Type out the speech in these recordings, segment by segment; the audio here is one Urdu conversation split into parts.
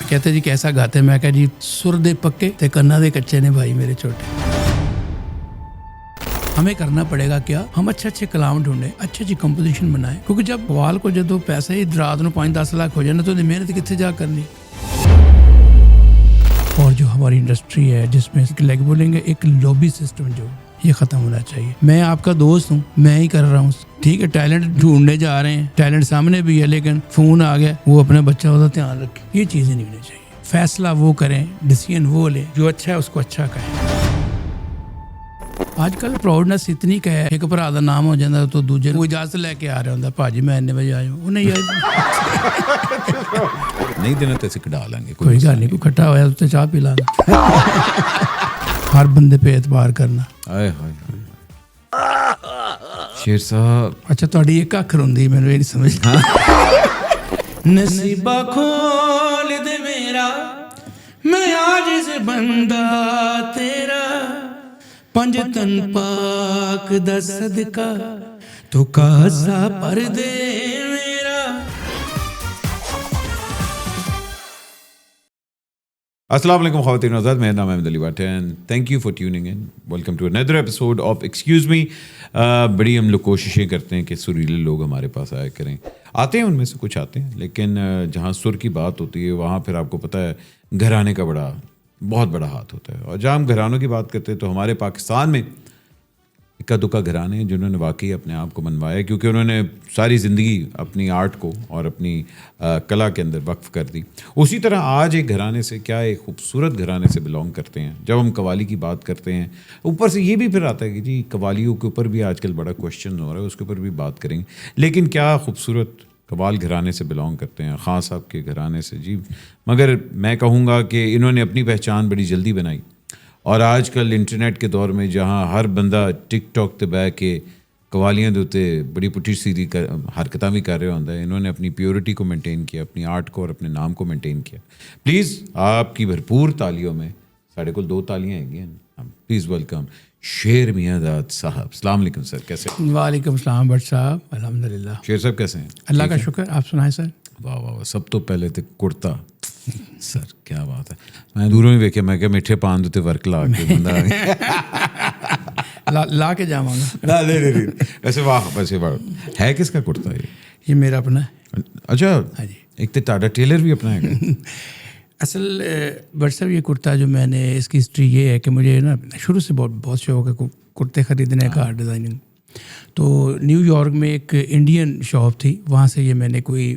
کہتے جی کیسا گاتے, میں کہا جی سر دے پکے تے کناں دے کچے نے بھائی میرے چھوٹے. ہمیں کرنا پڑے گا کیا, ہم اچھے کلام ڈھونڈیں, اچھی کمپوزیشن بنائیں, کیونکہ جب قوال کو جدو پیسے ہی رات کو 5-10 لاکھ ہو جائے نا تو محنت کتنے جا کرنی. اور جو ہماری انڈسٹری ہے جس میں لگ بولیں گے ایک لوبی سسٹم جو یہ ختم ہونا چاہیے. میں آپ کا دوست ہوں, میں ہی کر رہا ہوں, ٹھیک ہے, ٹیلنٹ ڈھونڈنے جا رہے ہیں, ٹیلنٹ سامنے بھی ہے, لیکن فون آ گیا, وہ اپنا بچہ ہوتا دھیان رکھے. یہ چیزیں نہیں ہونی چاہیے. فیصلہ وہ کریں, ڈیسیژن وہ لیں, جو اچھا ہے اس کو اچھا کہیں. آج کل پراؤڈنس اتنی کہ ایک بھرا دا نام ہو جاتا تو دوجے کو اجازت لے کے آ رہا ہوں, بھاجی میں اتنے بجے آیا ہوں, وہ نہیں نہیں دینا تو اسے کٹا لیں گے, کوئی گل نہیں, کوئی کھٹا ہوا تو چاہ پی لانا. ہر بندے پہ اعتبار کرنا. شیر صاحب اچھا تھوڑی ایک اکھر ہوندی مینوں یہ نہیں سمجھ. نصیبہ کھول دے میرا میں عاجز بندہ تیرا, پنج تن پاک دا صدقہ تو کاسا پر دے میرا. السلام علیکم خواتین و حضرات, میرا نام Ahmed Ali Butt and thank you for tuning in. Welcome to another episode of Excuse Me. بڑی ہم لوگ کوششیں کرتے ہیں کہ سریلے لوگ ہمارے پاس آیا کریں, آتے ہیں ان میں سے کچھ آتے ہیں, لیکن جہاں سر کی بات ہوتی ہے وہاں پھر آپ کو پتہ ہے گھرانے کا بہت بڑا ہاتھ ہوتا ہے. اور جہاں ہم گھرانوں کی بات کرتے ہیں تو ہمارے پاکستان میں اکا دکا گھرانے ہیں جنہوں نے واقعی اپنے آپ کو منوایا, کیونکہ انہوں نے ساری زندگی اپنی آرٹ کو اور اپنی کلا کے اندر وقف کر دی. اسی طرح آج ایک گھرانے سے, کیا ایک خوبصورت گھرانے سے بلونگ کرتے ہیں. جب ہم قوالی کی بات کرتے ہیں, اوپر سے یہ بھی پھر آتا ہے کہ جی قوالیوں کے اوپر بھی آج کل بڑا کوشچن ہو رہا ہے, اس کے اوپر بھی بات کریں گے. لیکن کیا خوبصورت قوال گھرانے سے بلونگ کرتے ہیں, خان صاحب کے گھرانے سے جی. مگر میں کہوں گا کہ انہوں نے اپنی پہچان بڑی جلدی بنائی, اور آج کل انٹرنیٹ کے دور میں جہاں ہر بندہ ٹک ٹاک تے بہ کے قوالیاں دے تے بڑی پٹھی سیدھی حرکتاں بھی کر رہے ہوتا ہے, انہوں نے اپنی پیورٹی کو مینٹین کیا, اپنی آرٹ کو اور اپنے نام کو مینٹین کیا. پلیز آپ کی بھرپور تالیوں میں, ساڑھے کو 2 تالیاں ہیں گی, پلیز ویلکم شیر میاں داد صاحب. السلام علیکم سر, کیسے ہیں؟ وعلیکم السلام بٹ صاحب, الحمدللہ. شیر صاحب کیسے ہیں؟ اللہ کا شکر, آپ سنائیں سر. واہ واہ, سب تو پہلے تو کرتا سر, کیا بات ہے. میں دوروں ہی ویکھیا, میں کہ میٹھے پان دے ورک لا کے بندہ لا کے جاواں گا. نہیں ویسے واہ, ویسے واہ ہے. کس کا کرتا ہے یہ میرا اپنا ہے. اچھا, ہاں جی. ایک تو تاڑا ٹیلر بھی اپنا ہے. اصل بٹ صاحب یہ کرتا جو میں نے, اس کی ہسٹری یہ ہے کہ مجھے نا شروع سے بہت شوق ہے کرتے خریدنے کا, ڈیزائننگ. تو نیو یارک میں ایک انڈین شاپ تھی, وہاں سے یہ میں نے کوئی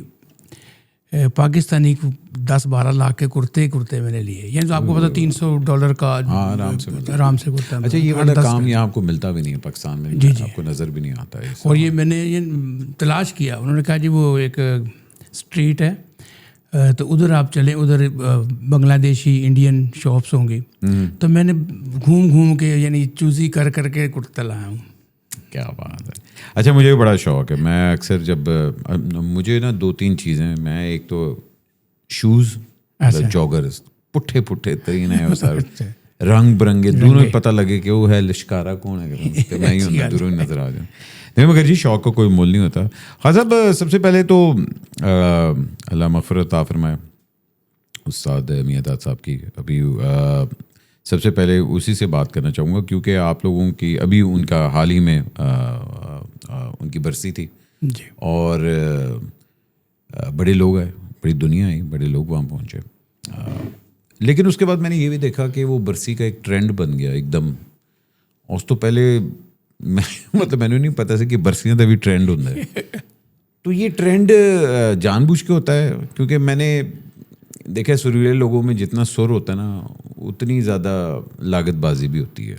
پاکستانی 10-12 لاکھ کے کرتے میں نے لیے. یعنی تو آپ کو پتا $300 کا آرام سے کرتا ہے. اچھا, یہ والا کام یہاں آپ کو ملتا بھی نہیں ہے پاکستان میں, جی آپ کو نظر بھی نہیں آتا ہے. اور یہ میں نے یہ تلاش کیا, انہوں نے کہا جی وہ ایک اسٹریٹ ہے تو ادھر آپ چلیں, ادھر بنگلہ دیشی انڈین شاپس ہوں گی. تو میں نے گھوم کے یعنی چوزی کر کے کرتا لایا ہوں. کیا بات ہے. اچھا, مجھے بھی بڑا شوق ہے. میں اکثر جب مجھے نا 2-3 چیزیں, میں ایک تو شوز, جاگرز پٹھے ترین ہے, سر رنگ برنگے دونوں پتہ لگے کہ وہ ہے لشکارا کون ہے, تو میں ہی ہوں, دونوں نظر آ جاؤں. نہیں مگر جی شوق کا کوئی مول نہیں ہوتا. خان صاحب, سب سے پہلے تو اللہ مغفرت عطا فرمائے استاد میاں داد صاحب کی. ابھی سب سے پہلے اسی سے بات کرنا چاہوں گا, کیونکہ آپ لوگوں کی ابھی ان کا حال ہی میں ان کی برسی تھی جی, اور بڑے لوگ آئے, بڑی دنیا آئی, بڑے لوگ وہاں پہنچے. لیکن اس کے بعد میں نے یہ بھی دیکھا کہ وہ برسی کا ایک ٹرینڈ بن گیا ایک دم. اس تو پہلے میں نے نہیں پتا کہ برسیاں کا بھی ٹرینڈ ہوتا ہے. تو یہ ٹرینڈ جان بوجھ کے ہوتا ہے, کیونکہ میں نے دیکھا سریلے لوگوں میں جتنا سر ہوتا ہے نا اتنی زیادہ لاگت بازی بھی ہوتی ہے.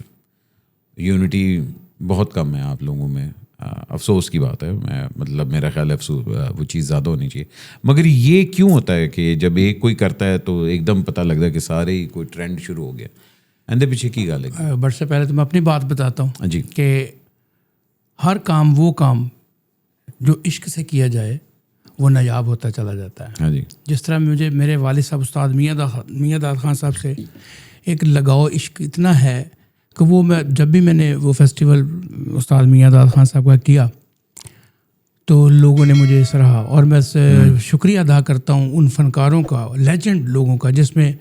یونٹی بہت کم ہے آپ لوگوں میں. افسوس کی بات ہے, میں میرا خیال ہے افسوس وہ چیز زیادہ ہونی چاہیے. مگر یہ کیوں ہوتا ہے کہ جب ایک کوئی کرتا ہے تو ایک دم پتہ لگتا ہے کہ سارے ہی کوئی ٹرینڈ شروع ہو گیا. اندر پیچھے کی گال ہے. بٹ سے پہلے تو میں اپنی بات بتاتا ہوں جی, کہ ہر کام وہ کام جو عشق سے کیا جائے وہ نایاب ہوتا چلا جاتا ہے. ہاں جی. جس طرح مجھے میرے والد صاحب استاد میاں داد خان صاحب سے ایک لگاؤ عشق اتنا ہے کہ وہ میں جب بھی میں نے وہ فیسٹیول استاد میاں داد خان صاحب کا کیا تو لوگوں نے مجھے سراہا، اور میں شکریہ ادا کرتا ہوں ان فنکاروں کا، لیجنڈ لوگوں کا، جس میں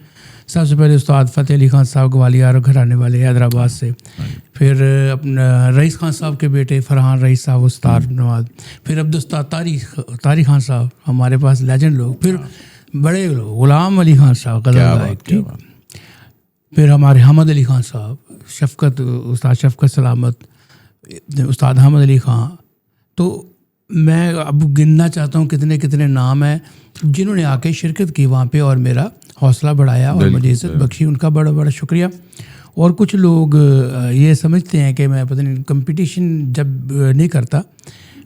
سب سے پہلے استاد فتح علی خان صاحب گوالیار گھرانے والے حیدرآباد سے، پھر اپنا رئیس خان صاحب کے بیٹے فرحان رئیس صاحب استاد نواز، پھر عبدالستاد طارق خان صاحب ہمارے پاس لیجنڈ لوگ، پھر بڑے لوگ غلام علی خان صاحب غزل گائک، پھر ہمارے حمد علی خان صاحب، استاد شفقت سلامت، استاد حمد علی خان. تو میں اب گننا چاہتا ہوں کتنے کتنے نام ہیں جنہوں نے آ کے شرکت کی وہاں پہ اور میرا حوصلہ بڑھایا اور مجھے عزت بخشی، ان کا بڑا بڑا شکریہ. اور کچھ لوگ یہ سمجھتے ہیں کہ میں پتہ نہیں کمپٹیشن جب نہیں کرتا،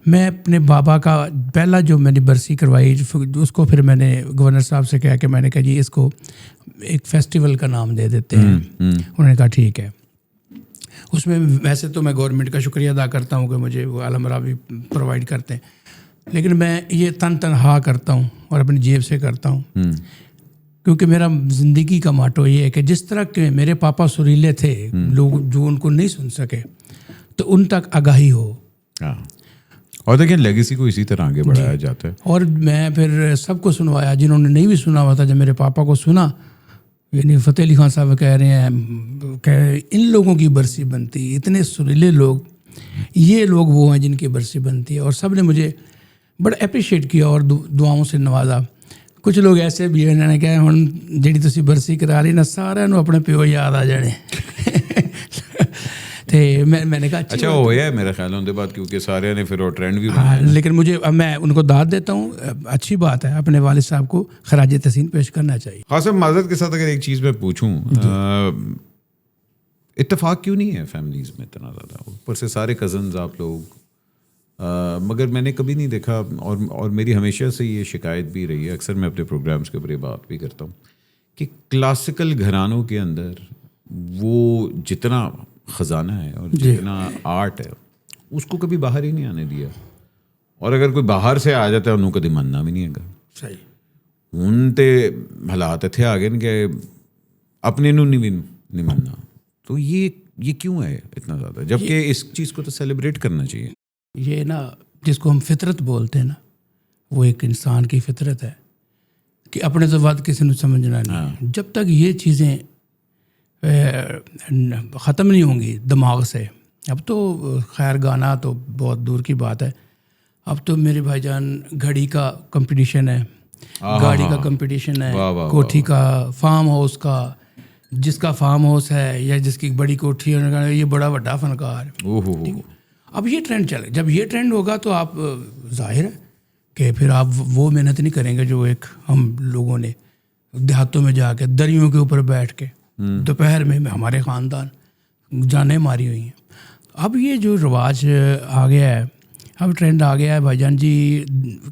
میں اپنے بابا کا پہلا جو میں نے برسی کروائی اس کو پھر میں نے گورنر صاحب سے کہا کہ میں نے کہا جی اس کو ایک فیسٹیول کا نام دے دیتے ہیں. انہوں نے کہا ٹھیک ہے. اس میں ویسے تو میں گورنمنٹ کا شکریہ ادا کرتا ہوں کہ مجھے وہ علمبرا بھی پرووائڈ کرتے ہیں، لیکن میں یہ تنہا کرتا ہوں اور اپنی جیب سے کرتا ہوں، کیونکہ میرا زندگی کا ماٹو یہ ہے کہ جس طرح کے میرے پاپا سریلے تھے، لوگ جو ان کو نہیں سن سکے تو ان تک آگاہی ہو. اور دیکھیں لیگیسی کو اسی طرح آگے بڑھایا جاتا ہے. اور میں پھر سب کو سنوایا جنہوں نے نہیں بھی سنا ہوا تھا. جب میرے پاپا کو سنا، یعنی فتح علی خان صاحب کہہ رہے ہیں کہ ان لوگوں کی برسی بنتی، اتنے سریلے لوگ، یہ لوگ وہ ہیں جن کی برسی بنتی ہے. اور سب نے مجھے بڑا اپریشیٹ کیا اور دعاؤں سے نوازا. کچھ لوگ ایسے بھی انہوں نے کہا ہن جیڑی تسی برسی کرا رہی نا سارے نو اپنے پیو یاد آ جانے. میں نے کہا اچھا ہوا ہے میرا خیال ہے بعد، کیونکہ سارے نے پھر وہ ٹرینڈ بھی بنا. لیکن مجھے میں ان کو داد دیتا ہوں، اچھی بات ہے، اپنے والد صاحب کو خراج تحسین پیش کرنا چاہیے. قاسم معذرت کے ساتھ اگر ایک چیز میں پوچھوں، اتفاق کیوں نہیں ہے فیملیز میں اتنا زیادہ؟ اوپر سے سارے کزنز آپ لوگ، مگر میں نے کبھی نہیں دیکھا، اور میری ہمیشہ سے یہ شکایت بھی رہی ہے، اکثر میں اپنے پروگرامز کے اوپر یہ بات بھی کرتا ہوں کہ کلاسیکل گھرانوں کے اندر وہ جتنا خزانہ ہے اور جتنا آرٹ ہے اس کو کبھی باہر ہی نہیں آنے دیا. اور اگر کوئی باہر سے آ جاتا ہے انہوں کدی مننا بھی نہیں ہے گا. صحیح ہوں تے حالات اتنے آ گئے کہ اپنے نوں نہیں مننا. تو یہ کیوں ہے اتنا زیادہ، جبکہ اس چیز کو تو سیلیبریٹ کرنا چاہیے. یہ نا جس کو ہم فطرت بولتے ہیں نا، وہ ایک انسان کی فطرت ہے کہ اپنے سے بات کسی نے سمجھنا نہیں. جب تک یہ چیزیں ختم نہیں ہوں گی دماغ سے. اب تو خیر گانا تو بہت دور کی بات ہے، اب تو میرے بھائی جان گھڑی کا کمپٹیشن ہے، گاڑی کا کمپٹیشن ہے، کوٹھی کا، فارم ہاؤس کا. جس کا فارم ہاؤس ہے یا جس کی بڑی کوٹھی ہے یہ بڑا بڑا فنکار. اب یہ ٹرینڈ چلے، جب یہ ٹرینڈ ہوگا تو آپ ظاہر ہے کہ پھر آپ وہ محنت نہیں کریں گے جو ایک ہم لوگوں نے دیہاتوں میں جا کے دریوں کے اوپر بیٹھ کے دوپہر میں ہمارے خاندان جانیں ماری ہوئی ہیں. اب یہ جو رواج آ گیا ہے، اب ٹرینڈ آ گیا ہے بھائی جان جی،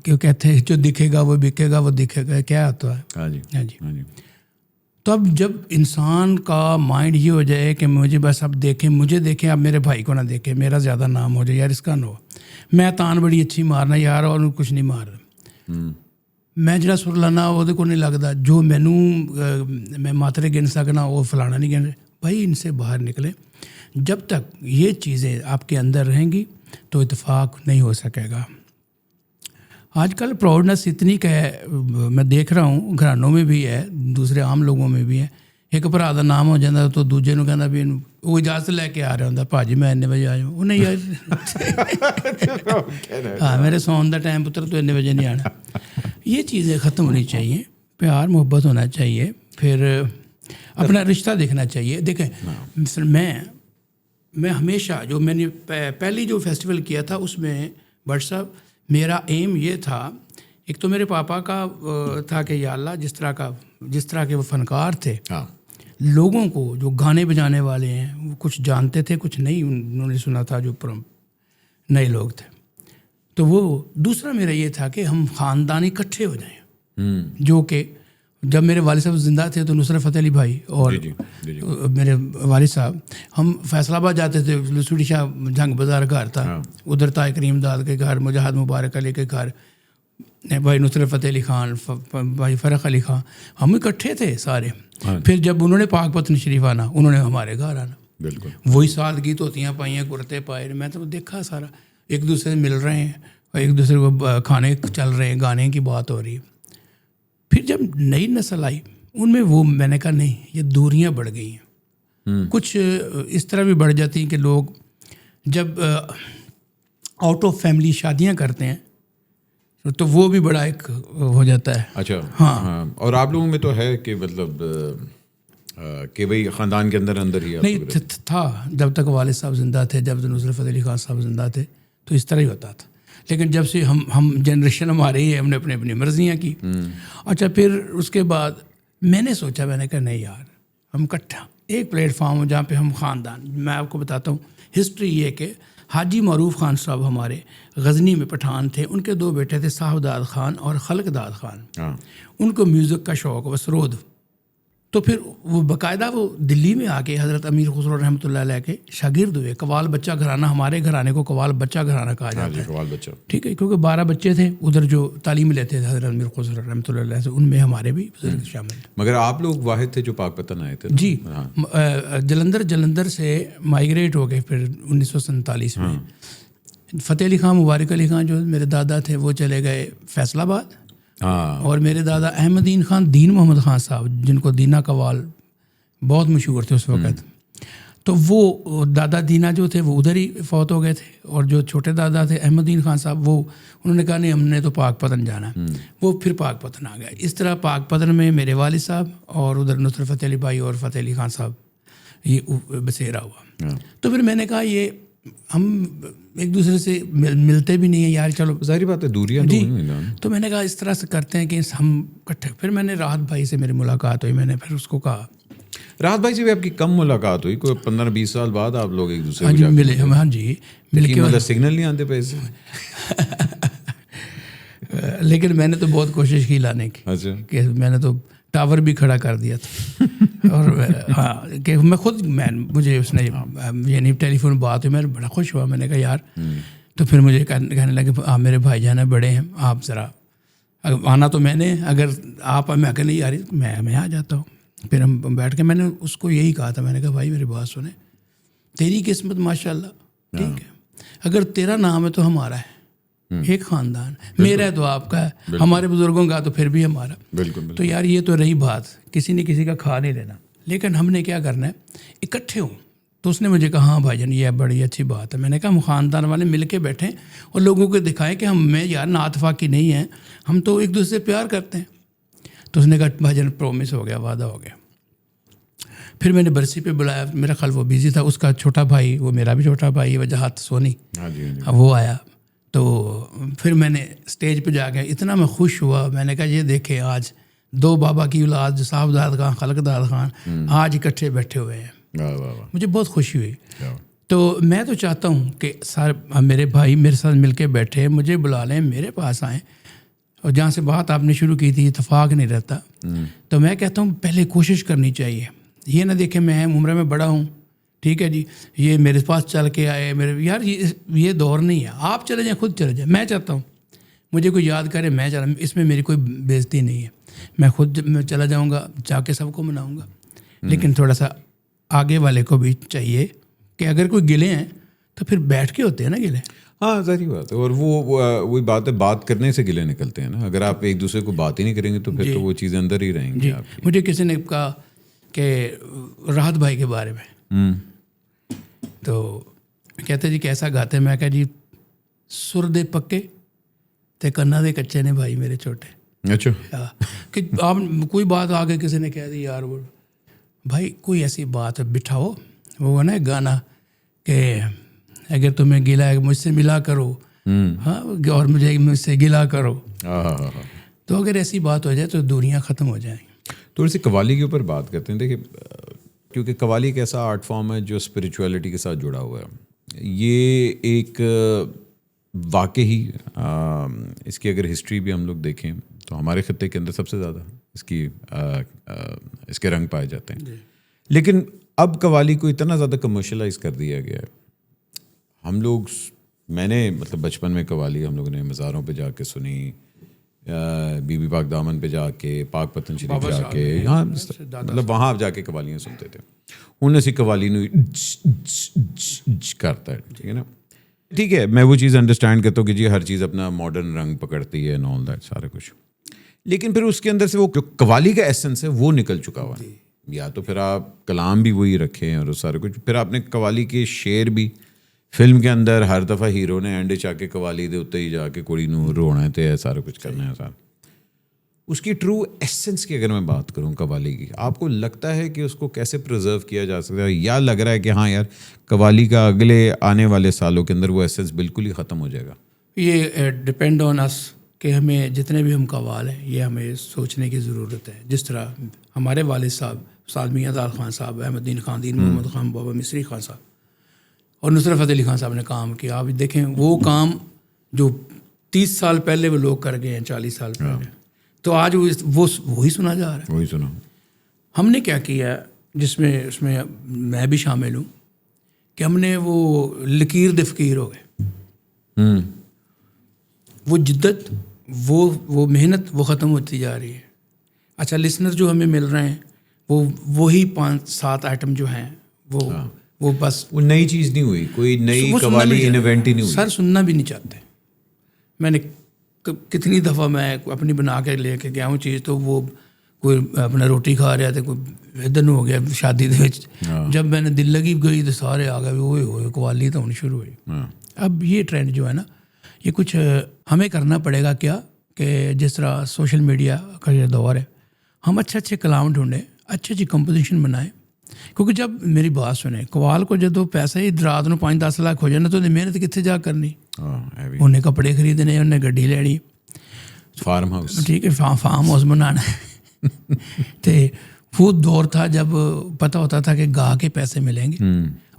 کیوں کہتے ہیں جو دکھے گا وہ بکے گا، وہ دکھے گا کیا آتا ہے. ہاں جی. تو اب جب انسان کا مائنڈ یہ ہو جائے کہ مجھے بس اب دیکھیں، مجھے دیکھیں، اب میرے بھائی کو نہ دیکھیں، میرا زیادہ نام ہو جائے، یار اس کا نہ ہو، میں تان بڑی اچھی مارنا یار اور کچھ نہیں مار رہا، میں جڑا سر لانا وہ کو نہیں لگتا، جو مینوں میں ماترے گن سکنا وہ فلانا نہیں گن. بھائی ان سے باہر نکلیں. جب تک یہ چیزیں آپ کے اندر رہیں گی تو اتفاق نہیں ہو سکے گا. آج کل پراؤڈنس اتنی کہ میں دیکھ رہا ہوں گھرانوں میں بھی ہے، دوسرے عام لوگوں میں بھی ہے. ایک بھرا دا نام ہو جاتا تو دوجے نو کہنا بھی وہ اجازت لے کے آ رہا ہوں بھاجی میں اتنے بجے آ جاؤں. وہ نہیں یار ہاں میرے سون دا ٹائم پتر تو اتنے بجے نہیں آنا. یہ چیزیں ختم ہونی چاہیے، پیار محبت ہونا چاہیے، پھر اپنا رشتہ دیکھنا چاہیے. دیکھیں میں ہمیشہ جو میں نے پہلی جو فیسٹیول کیا تھا اس میں بٹ صاحب میرا ایم یہ تھا، ایک تو میرے پاپا کا تھا کہ یا اللہ جس طرح کے وہ فنکار تھے، لوگوں کو جو گانے بجانے والے ہیں وہ کچھ جانتے تھے کچھ نہیں، انہوں نے سنا تھا جو نئے لوگ تھے. تو وہ دوسرا میرا یہ تھا کہ ہم خاندان اکٹھے ہو جائیں، جو کہ جب میرے والد صاحب زندہ تھے تو نصرت فتح علی بھائی اور میرے والد صاحب ہم فیصل آباد جاتے تھے. لسوڑی شاہ جنگ بازار گھر تھا، ادھر طاہر کریم داد کے گھر، مجاہد مبارک علی کے گھر، بھائی نصرت فتح علی خان، بھائی فرق علی خان، ہم اکٹھے تھے سارے. پھر جب انہوں نے پاک پتن شریف آنا انہوں نے ہمارے گھر آنا، بالکل وہی سادگی دھوتیاں پائیں کرتے پائے. میں تو دیکھا سارا ایک دوسرے سے مل رہے ہیں اور ایک دوسرے کو کھانے چل رہے ہیں, گانے کی بات ہو رہی ہے. پھر جب نئی نسل آئی ان میں وہ میں نے کہا نہیں, یہ دوریاں بڑھ گئی ہیں. کچھ اس طرح بھی بڑھ جاتی ہیں کہ لوگ جب آؤٹ آف فیملی شادیاں کرتے ہیں تو وہ بھی بڑا ایک ہو جاتا ہے. اچھا ہاں. اور آپ لوگوں میں تو ہے کہ مطلب کہ بھائی خاندان کے اندر ہی نہیں تھا جب تک والد صاحب زندہ تھے, جب نصرت فتح علی خان صاحب زندہ تھے تو اس طرح ہی ہوتا تھا. لیکن جب سے ہم جنریشن ہماری ہے, ہم نے اپنی مرضیاں کی. اچھا پھر اس کے بعد میں نے سوچا, میں نے کہا نہیں یار, ہم اکٹھا ایک پلیٹ فارم ہو جہاں پہ ہم خاندان, میں آپ کو بتاتا ہوں ہسٹری یہ کہ حاجی معروف خان صاحب ہمارے غزنی میں پٹھان تھے, ان کے 2 بیٹے تھے صاحب داد خان اور خلق داد خان. ان کو میوزک کا شوق وسرود, تو پھر وہ باقاعدہ وہ دلی میں آ کے حضرت امیر خسرو رحمۃ اللہ علیہ کے شاگرد ہوئے. قوال بچہ گھرانہ, ہمارے گھرانے کو قوال بچہ گھرانہ کہا جاتا ہے. قوال بچہ ٹھیک ہے, کیونکہ 12 بچے تھے ادھر جو تعلیم لیتے تھے حضرت امیر خسرو رحمۃ اللہ علیہ سے, ان میں ہمارے بھی بزرگ شامل ہیں. مگر آپ لوگ واحد تھے جو پاک پتن آئے تھے. جی, جلندر سے مائیگریٹ ہو گئے پھر 1947 میں. فتح علی خان مبارک علی خان جو میرے دادا تھے وہ چلے گئے فیصل آباد, اور میرے دادا احمد دین خان دین محمد خان صاحب, جن کو دینا قوال بہت مشہور تھے اس وقت, تو وہ دادا دینا جو تھے وہ ادھر ہی فوت ہو گئے تھے. اور جو چھوٹے دادا تھے احمد دین خان صاحب, وہ انہوں نے کہا نہیں ہم نے تو پاک پتن جانا, وہ پھر پاک پتن آ گئے. اس طرح پاک پتن میں میرے والد صاحب اور ادھر نصرت فتح علی بھائی اور فتح علی خان صاحب یہ بسیرا ہوا. تو پھر میں نے کہا یہ ہم ایک دوسرے سے ملتے بھی نہیں ہیں یار, چلو ظاہری بات ہے دوریاں جی. تو میں نے کہا اس طرح سے کرتے ہیں کہ ہم اکٹھے. پھر میں نے راحت بھائی سے میری ملاقات ہوئی, میں نے پھر اس کو کہا. راحت بھائی سے بھی آپ کی کم ملاقات ہوئی, کوئی 15-20 سال بعد آپ لوگ ایک دوسرے کو ملے. ہاں جی مل کے, مطلب سگنل نہیں آتے پیسے. لیکن میں نے تو بہت کوشش کی لانے کی. اچھا, کہ میں نے تو ٹاور بھی کھڑا کر دیا تھا. اور ہاں کہ میں خود مجھے اس نے یعنی ٹیلی فون بات ہوئی, میں بڑا خوش ہوا. میں نے کہا یار, تو پھر مجھے کہنے لگے آپ میرے بھائی جان بڑے ہیں, آپ ذرا آنا تو میں نے, اگر آپ میں اکیلے نہیں آ رہی میں آ جاتا ہوں. پھر ہم بیٹھ کے میں نے اس کو یہی کہا تھا, میں نے کہا بھائی میری بات سنیں, تیری قسمت ماشاء اللہ ٹھیک ہے, اگر تیرا نام ہے تو ہمارا ہے, ایک خاندان, میرا ہے تو آپ کا ہے, ہمارے بزرگوں کا تو پھر بھی ہمارا. بالکل. تو یار یہ تو رہی بات, کسی نے کسی کا کھا نہیں لینا, لیکن ہم نے کیا کرنا ہے اکٹھے ہوں. تو اس نے مجھے کہا ہاں بھائی جان یہ بڑی اچھی بات ہے. میں نے کہا ہم خاندان والے مل کے بیٹھیں اور لوگوں کو دکھائیں کہ ہم میں یار ناتفاقی نہیں ہیں, ہم تو ایک دوسرے سے پیار کرتے ہیں. تو اس نے کہا بھائی جان پرومس ہو گیا, وعدہ ہو گیا. پھر میں نے برسی پہ بلایا, میرا خیال وہ بیزی تھا, اس کا چھوٹا بھائی, وہ میرا بھی چھوٹا بھائی وجاہت سونی, وہ آیا. تو پھر میں نے اسٹیج پہ جا کے اتنا میں خوش ہوا, میں نے کہا یہ دیکھیں آج 2 بابا کی اولاد صاحب داد خان خلق داد خان آج اکٹھے بیٹھے ہوئے ہیں. مجھے بہت خوشی ہوئی. تو میں تو چاہتا ہوں کہ سارے میرے بھائی میرے ساتھ مل کے بیٹھے, مجھے بلا لیں, میرے پاس آئیں, اور جہاں سے بات آپ نے شروع کی تھی اتفاق نہیں رہتا, تو میں کہتا ہوں پہلے کوشش کرنی چاہیے. یہ نہ دیکھیں میں عمر میں بڑا ہوں, ٹھیک ہے جی, یہ میرے پاس چل کے آئے, میرے یار یہ دور نہیں ہے, آپ چلے جائیں, خود چلے جائیں. میں چاہتا ہوں مجھے کوئی یاد کرے, میں چلا, اس میں میری کوئی بےزتی نہیں ہے, میں خود میں چلا جاؤں گا, جا کے سب کو مناؤں گا. لیکن تھوڑا سا آگے والے کو بھی چاہیے کہ اگر کوئی گلے ہیں تو پھر بیٹھ کے ہوتے ہیں نا گلے. ہاں ظاہری بات ہے, اور وہی بات ہے, بات کرنے سے گلے نکلتے ہیں نا. اگر آپ ایک دوسرے کو بات ہی نہیں کریں گے تو پھر تو وہ چیزیں اندر ہی رہیں گی. مجھے کسی نے کہا کہ راحت بھائی کے بارے میں, تو کہتے جی کیسا گاتے ہیں, میں کہا جی سر دے پکے تے کنا دے کچے نے بھائی میرے چھوٹے. اچھا, کہ آپ کوئی بات آگے کسی نے کہہ دی یار, وہ بھائی کوئی ایسی بات بٹھاؤ, وہ ہے نا گانا کہ اگر تمہیں گلا ہے مجھ سے ملا کرو, ہاں, اور مجھ سے گلا کرو. تو اگر ایسی بات ہو جائے تو دوریاں ختم ہو جائیں. تھوڑی سی قوالی کے اوپر بات کرتے ہیں. دیکھیں, کیونکہ قوالی ایک ایسا آرٹ فارم ہے جو اسپریچولیٹی کے ساتھ جڑا ہوا ہے. یہ ایک واقعی اس کی اگر ہسٹری بھی ہم لوگ دیکھیں تو ہمارے خطے کے اندر سب سے زیادہ اس کے رنگ پائے جاتے ہیں. لیکن اب قوالی کو اتنا زیادہ کمرشلائز کر دیا گیا ہے. ہم لوگ, میں نے مطلب بچپن میں قوالی ہم لوگوں نے مزاروں پہ جا کے سنی, بی بی پاک دامن پہ جا کے, پاک پتن شریف جا کے, ہاں مطلب وہاں آپ جا کے قوالیاں سنتے تھے. انہیں سی قوالی کرتا ہے, ٹھیک ہے نا. ٹھیک ہے میں وہ چیز انڈرسٹینڈ کرتا ہوں کہ جی ہر چیز اپنا ماڈرن رنگ پکڑتی ہے آل دیٹ سارا کچھ, لیکن پھر اس کے اندر سے وہ جو قوالی کا ایسنس ہے وہ نکل چکا ہوا ہے. یا تو پھر آپ کلام بھی وہی رکھیں اور سارا کچھ, پھر آپ نے قوالی کے شعر بھی فلم کے اندر ہر دفعہ ہیرو نے اینڈ چاہ کے قوالی دے اتنے ہی جا کے کڑی نو رونا ہے سارا کچھ کرنا ہے. سارا اس کی ٹرو ایسنس کی اگر میں بات کروں قوالی کی, آپ کو لگتا ہے کہ اس کو کیسے پرزرو کیا جا سکتا ہے, یا لگ رہا ہے کہ ہاں یار قوالی کا اگلے آنے والے سالوں کے اندر وہ ایسنس بالکل ہی ختم ہو جائے گا؟ یہ ڈپینڈ آن اس کہ ہمیں جتنے بھی ہم قوال ہیں یہ ہمیں سوچنے کی ضرورت ہے. جس طرح ہمارے والد صاحب استاد میاں دار خان صاحب, احمد الدین خان, دین محمد خان, بابا مصری خان صاحب اور نصرت فتح علی خان صاحب نے کام کیا. آپ دیکھیں وہ کام جو 30 سال پہلے وہ لوگ کر گئے ہیں, 40 سال پہلے, تو آج وہ وہی سنا جا رہا ہے. وہی سنا. ہم نے کیا کیا جس میں اس میں میں بھی شامل ہوں کہ ہم نے وہ لکیر دے فقیر ہو گئے. وہ جدت وہ محنت وہ ختم ہوتی جا رہی ہے. اچھا لسنر جو ہمیں مل رہے ہیں وہ وہی 5-7 آئٹم جو ہیں وہ بس وہ نئی چیز نہیں ہوئی, کوئی نئی قوالی انوینٹ ہی نہیں ہوئی. سر سننا بھی نہیں چاہتے. میں نے کتنی دفعہ میں اپنی بنا کے لے کے گیا ہوں چیز, تو وہ کوئی اپنا روٹی کھا رہا تھا, کوئی ادھر ہو گیا شادی دے وچ, جب میں نے دل لگی گئی تو سارے آ گئے ہوئے قوالی تو ہونی شروع ہوئی. اب یہ ٹرینڈ جو ہے نا یہ کچھ ہمیں کرنا پڑے گا کیا کہ جس طرح سوشل میڈیا کا یہ دور ہے, ہم اچھے کلام ڈھونڈیں, اچھی کمپوزیشن بنائیں. کیونکہ جب میری بات سنیں قوال کو جب پیسے ہی رات کو 5-10 لاکھ ہو جانا تو محنت کتنے جا کرنی. انہیں کپڑے خریدنے, انہیں گڈی لینی, فارم ہاؤس, ٹھیک ہے فارم ہاؤس بنانا. تو وہ دور تھا جب پتہ ہوتا تھا کہ گا کے پیسے ملیں گے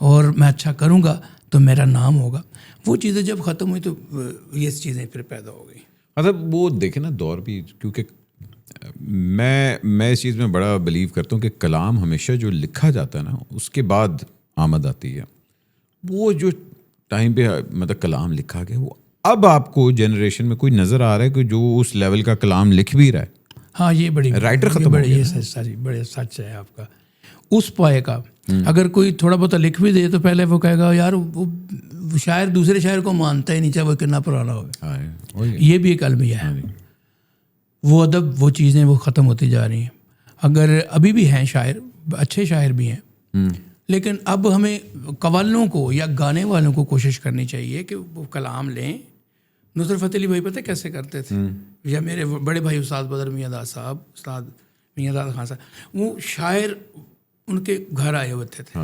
اور میں اچھا کروں گا تو میرا نام ہوگا. وہ چیزیں جب ختم ہوئی تو یہ چیزیں پھر پیدا ہو گئی. مطلب وہ دیکھیں نا دور بھی, کیونکہ میں اس چیز میں بڑا بلیو کرتا ہوں کہ کلام ہمیشہ جو لکھا جاتا ہے نا اس کے بعد آمد آتی ہے. وہ جو ٹائم پہ مطلب کلام لکھا گیا وہ اب آپ کو جنریشن میں کوئی نظر آ رہا ہے کہ جو اس لیول کا کلام لکھ بھی رہا ہے. ہاں یہ بڑی رائٹر ختم ہو گیا. یہ بڑے سچ ہے آپ کا. اس پائے کا اگر کوئی تھوڑا بہت لکھ بھی دے تو پہلے وہ کہے گا یار وہ شاعر دوسرے شاعر کو مانتا ہی نہیں, چاہے وہ کتنا پرانا ہو. یہ بھی ایک المیہ ہے. وہ ادب وہ چیزیں وہ ختم ہوتی جا رہی ہیں. اگر ابھی بھی ہیں شاعر, اچھے شاعر بھی ہیں, لیکن اب ہمیں قوالوں کو یا گانے والوں کو کوشش کرنی چاہیے کہ وہ کلام لیں. نصرت فتح علی بھائی پتہ کیسے کرتے تھے, یا میرے بڑے بھائی استاد بدر میاں داد صاحب, استاد میاں داد خان صاحب, وہ شاعر ان کے گھر آئے ہوتے تھے.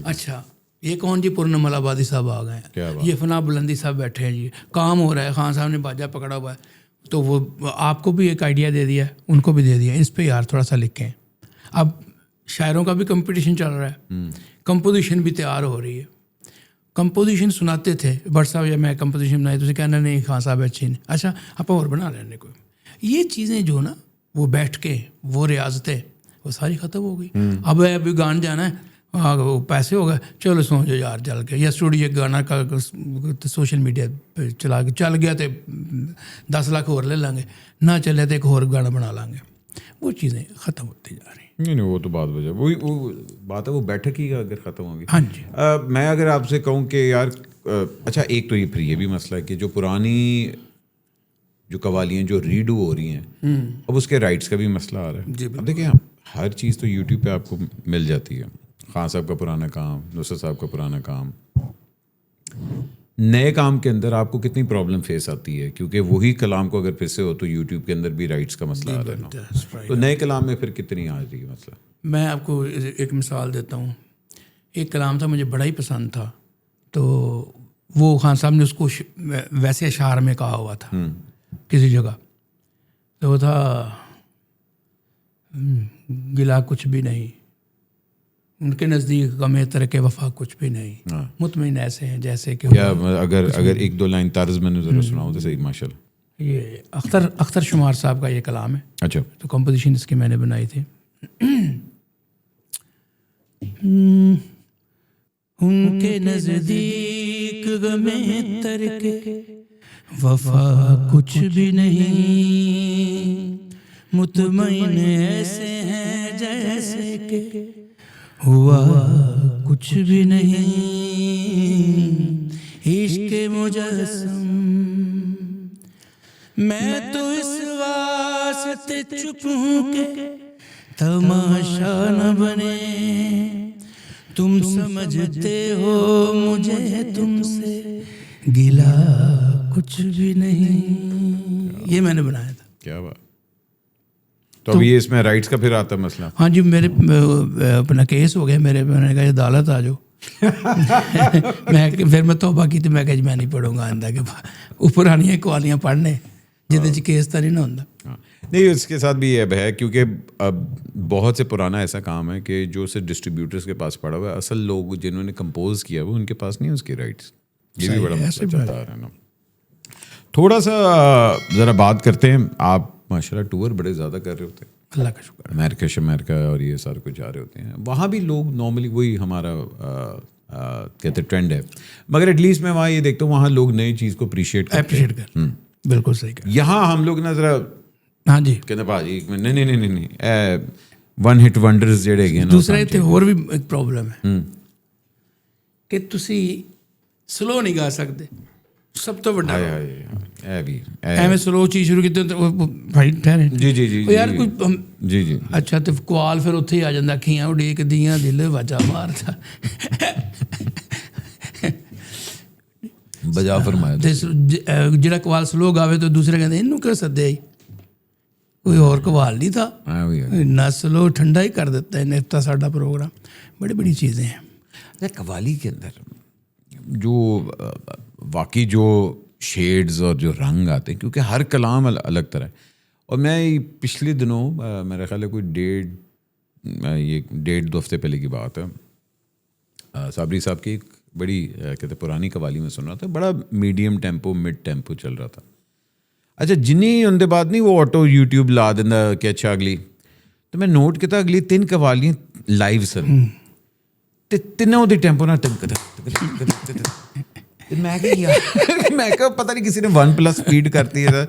اچھا یہ کون جی پورنم آبادی صاحب آ گئے ہیں, یہ فنا بلندی صاحب بیٹھے ہیں جی, کام ہو رہا ہے, خان صاحب نے باجا پکڑا ہوا ہے, تو وہ آپ کو بھی ایک آئیڈیا دے دیا, ان کو بھی دے دیا, اس پہ یار تھوڑا سا لکھیں. اب شاعروں کا بھی کمپٹیشن چل رہا ہے, کمپوزیشن بھی تیار ہو رہی ہے. کمپوزیشن سناتے تھے بٹ صاحب یا میں کمپوزیشن بنائی تو کہنا نہیں خان صاحب اچھی نہیں, اچھا آپ اور بنا لینے کو. یہ چیزیں جو نا وہ بیٹھ کے وہ ریاضتیں وہ ساری ختم ہو گئی. اب ابھی گان جانا ہے, وہ پیسے ہو گئے, چلو سمجھو یار چل گیا, یا اسٹوڈیو گانا کا سوشل میڈیا پہ چل گیا تو 10 لاکھ اور لے لیں گے, نہ چلے تو ایک اور گانا بنا لیں گے. وہ چیزیں ختم ہوتی جا رہی ہیں. نہیں وہ تو بات وجہ وہی وہ بات ہے, وہ بیٹھک ہی اگر ختم ہوگی. ہاں جی. میں اگر آپ سے کہوں کہ یار اچھا ایک تو یہ پھر یہ بھی مسئلہ ہے کہ جو پرانی جو قوالیاں جو ریڈو ہو رہی ہیں اب اس کے رائٹس کا بھی مسئلہ آ رہا ہے. اب دیکھیں ہر چیز تو یوٹیوب پہ آپ کو مل جاتی ہے. خان صاحب کا پرانا کام, نصرت صاحب کا پرانا کام, نئے کام کے اندر آپ کو کتنی پرابلم فیس آتی ہے, کیونکہ وہی کلام کو اگر پھر سے ہو تو یوٹیوب کے اندر بھی رائٹس کا مسئلہ آ رہا ہے. تو نئے کلام میں پھر کتنی آ رہی ہے مسئلہ. میں آپ کو ایک مثال دیتا ہوں. ایک کلام تھا مجھے بڑا ہی پسند تھا, تو وہ خان صاحب نے اس کو ویسے اشعار میں کہا ہوا تھا کسی جگہ, تو وہ تھا گلا کچھ بھی نہیں, ان کے نزدیک غم ترک وفا کچھ بھی نہیں, مطمئن ایسے ہیں جیسے کہ کیا اگر ایک دو لائن طرز میں نے ذرا سناؤ تو صحیح. ماشاء اللہ. یہ اختر شمار صاحب کا یہ کلام ہے. اچھا. تو کمپوزیشن اس کی میں نے بنائی تھی. ان کے نزدیک غم ترک وفا کچھ بھی نہیں, مطمئن ایسے ہیں جیسے کہ ہوا کچھ بھی نہیں, عشق مجسم میں تو اس واسطے چپ ہوں کہ تماشا نہ بنے تم سمجھتے ہو مجھے تم سے گلا کچھ بھی نہیں. یہ میں نے بنایا تھا. کیا بات. تو اب یہ اس میں رائٹس کا پھر آتا ہے مسئلہ. ہاں جی میرے اپنا کیس ہو گیا میرے. میں نے کہا عدالت آ جاؤ. پھر میں توبہ کی تو میں کہا میں نہیں پڑھوں گا آئندہ کے اوپر آنی قوالیاں پڑھنے جہد کیس تو نہیں نہ ہوتا. نہیں اس کے ساتھ بھی یہ ہے کیونکہ اب بہت سے پرانا ایسا کام ہے کہ جو صرف ڈسٹریبیوٹرز کے پاس پڑا ہوا ہے, اصل لوگ جنہوں نے کمپوز کیا وہ ان کے پاس نہیں ہے اس کی رائٹس. یہ بھی بڑا مسئلہ چلتا آ رہا ہے نا. تھوڑا سا ذرا بات کرتے ہیں. آپ ماشاء اللہ ٹور بڑے زیادہ کر رہے ہوتے ہیں. اللہ کا شکر. امریکہ اور یہ سارے کچھ جا رہے ہوتے ہیں. وہاں بھی لوگ نارملی وہی ہمارا کہتے ٹرینڈ ہے, مگر ایٹ لیسٹ میں وہاں یہ دیکھتا ہوں وہاں لوگ نئی چیز کو اپریشیٹ کر. بالکل صحیح کہا. یہاں ہم لوگ نا ذرا ہاں جی کہتے بھاجی نہیں ون ہٹ ونڈرز جڑے گئے. دوسرا اتنے اور بھی ایک پرابلم ہے کہ تسی سلو نہیں گا سکتے. سب تو بڑا ایویں سلو چیز شروع کی بھائی ٹھہرے جی یار کوئی اچھا تو کوال پھر اتنے ہی آ جاتا کھیاں اڈیک دیاں دل واجا مارتا بجا فرمایا. جڑا کوال سلو گاوے تو دوسرے کہتے انہوں کیوں سدے آئی, کوئی اور کوال نہیں تھا نہ سلو ٹھنڈا ہی کر دیتا ہے نفتا ساڈا پروگرام. بڑی بڑی چیزیں ہیں قوالی کے اندر جو واقعی جو شیڈز اور جو رنگ آتے ہیں کیونکہ ہر کلام الگ طرح ہے. اور میں پچھلے دنوں میرا خیال ہے کوئی 1.5-2 ہفتے پہلے کی بات ہے, صابری صاحب کی ایک بڑی کہتے پرانی قوالی میں سن رہا تھا. بڑا میڈیم ٹیمپو مڈ ٹیمپو چل رہا تھا. اچھا جنہیں ان دے بعد نہیں وہ آٹو یوٹیوب لا دینا کہ اچھا اگلی, تو میں نوٹ کیا اگلی 3 قوالیاں لائیو سن تینوں دی ٹیمپو نہ میں کہ پتہ نہیں کسی نے 1+ اسپیڈ کرتی ہے.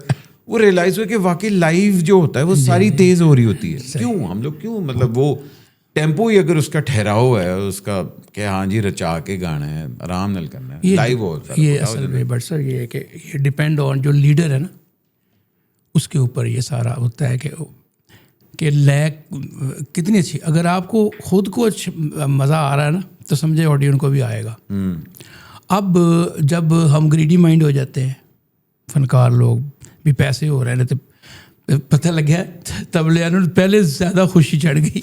وہ ریئلائز ہوئے کہ واقعی لائیو جو ہوتا ہے وہ ساری تیز ہو رہی ہوتی ہے. کیوں ہم لوگ کیوں مطلب وہ ٹیمپو ہی اگر اس کا ٹھہراؤ ہے اس کا کہ ہاں جی رچا کے گانا ہے آرام نال کرنا ہے لائیو ہو. یہ اصل میں بٹ سر یہ ہے کہ یہ ڈپینڈ آن جو لیڈر ہے نا اس کے اوپر یہ سارا ہوتا ہے کہ لیک کتنی اچھی. اگر آپ کو خود کو مزہ آ رہا ہے نا تو سمجھے آڈینس کو بھی آئے گا. اب جب ہم گریڈی مائنڈ ہو جاتے ہیں فنکار لوگ بھی پیسے ہو رہے ہیں تو پتہ لگ گیا تبلے والوں پہلے زیادہ خوشی چڑھ گئی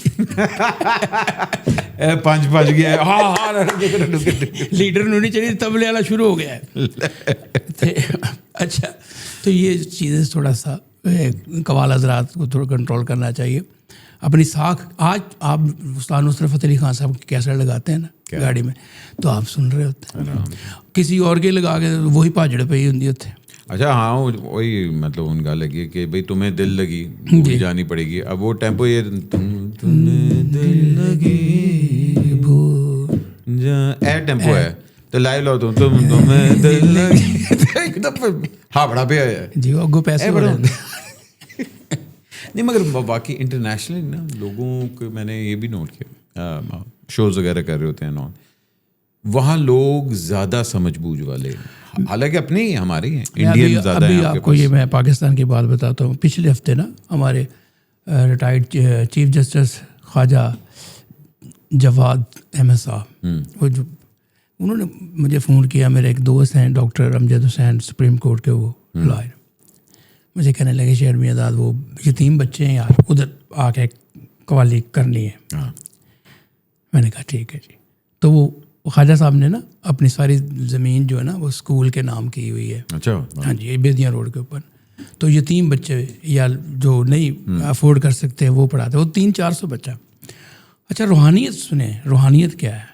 5 بج گیا لیڈر نہیں چڑھی تبلے والا شروع ہو گیا ہے. اچھا تو یہ چیزیں تھوڑا سا قوال حضرات کو تھوڑا کنٹرول کرنا چاہیے. اپنی ساکھ آج آپ استاد نصرت فتح علی خان صاحب کی کیسٹ لگاتے ہیں نا گاڑی میں تو آپ سن رہے ہوتے ہیں, کسی اور کے لگا کے وہی پاجڑ پہ ہی ہوتی ہوتے. اچھا ہاں وہی مطلب ان کا لگی کہ بھائی تمہیں دل لگی بھول جانی پڑے گی. اب وہ ٹیمپو یہ تمہیں دل لگی اے ٹیمپو ہے تو لائیو لاؤ تمہیں دل لگی ہاں بڑا پہ آیا جی وہ اگو پیسے نہیں. مگر باقی انٹرنیشنلی نا لوگوں کو میں نے یہ بھی نوٹ کیا شوز وغیرہ کر رہے ہوتے ہیں نا وہاں لوگ زیادہ سمجھ بوجھ والے حالانکہ اپنے ہی ہمارے ہیں انڈین زیادہ ہیں. آپ کو یہ میں پاکستان کی بات بتاتا ہوں. پچھلے ہفتے نا ہمارے ریٹائرڈ چیف جسٹس خواجہ جواد احمد صاحب وہ جو انہوں نے مجھے فون کیا. میرے ایک دوست ہیں ڈاکٹر امجد حسین سپریم کورٹ کے وہ لائر مجھے کہنے لگے شہر میں آزاد وہ یتیم بچے ہیں یار ادھر آ کے قوالی کرنی ہے. میں نے کہا ٹھیک ہے جی. تو وہ خواجہ صاحب نے نا اپنی ساری زمین جو ہے نا وہ اسکول کے نام کی ہوئی ہے. اچھا ہاں جی بیدیاں روڈ کے اوپر. تو یتیم بچے یا جو نہیں افورڈ کر سکتے وہ پڑھاتے وہ 300-400 بچہ. اچھا روحانیت سنیں روحانیت کیا ہے.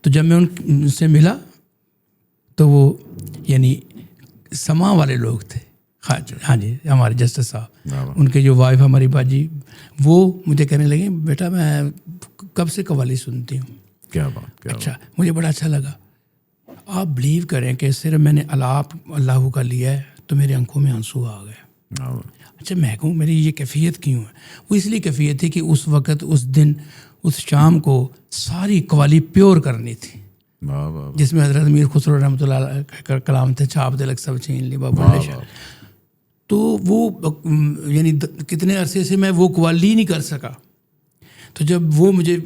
تو جب میں ان سے ملا تو وہ یعنی سما والے لوگ تھے. ہاں جی ہمارے جسٹس صاحب ان کے جو وائف ہماری باجی وہ مجھے کہنے لگے بیٹا میں کب سے قوالی سنتی ہوں. کیا بات. اچھا مجھے بڑا اچھا لگا. آپ بلیو کریں کہ صرف میں نے الاپ اللہ کا لیا ہے تو میرے آنکھوں میں آنسو آ گئے. اچھا میں کہوں میری یہ کیفیت کیوں ہے. وہ اس لیے کیفیت تھی کہ اس وقت اس دن اس شام کو ساری قوالی پیور کرنی تھی. واہ واہ جس میں حضرت میر خسرو رحمۃ اللہ علیہ کا کلام تھے، چھاپ دلک سب چھین لی بابا نے شاہ. تو وہ یعنی کتنے عرصے سے میں وہ قوالی نہیں کر سکا. تو جب وہ مجھے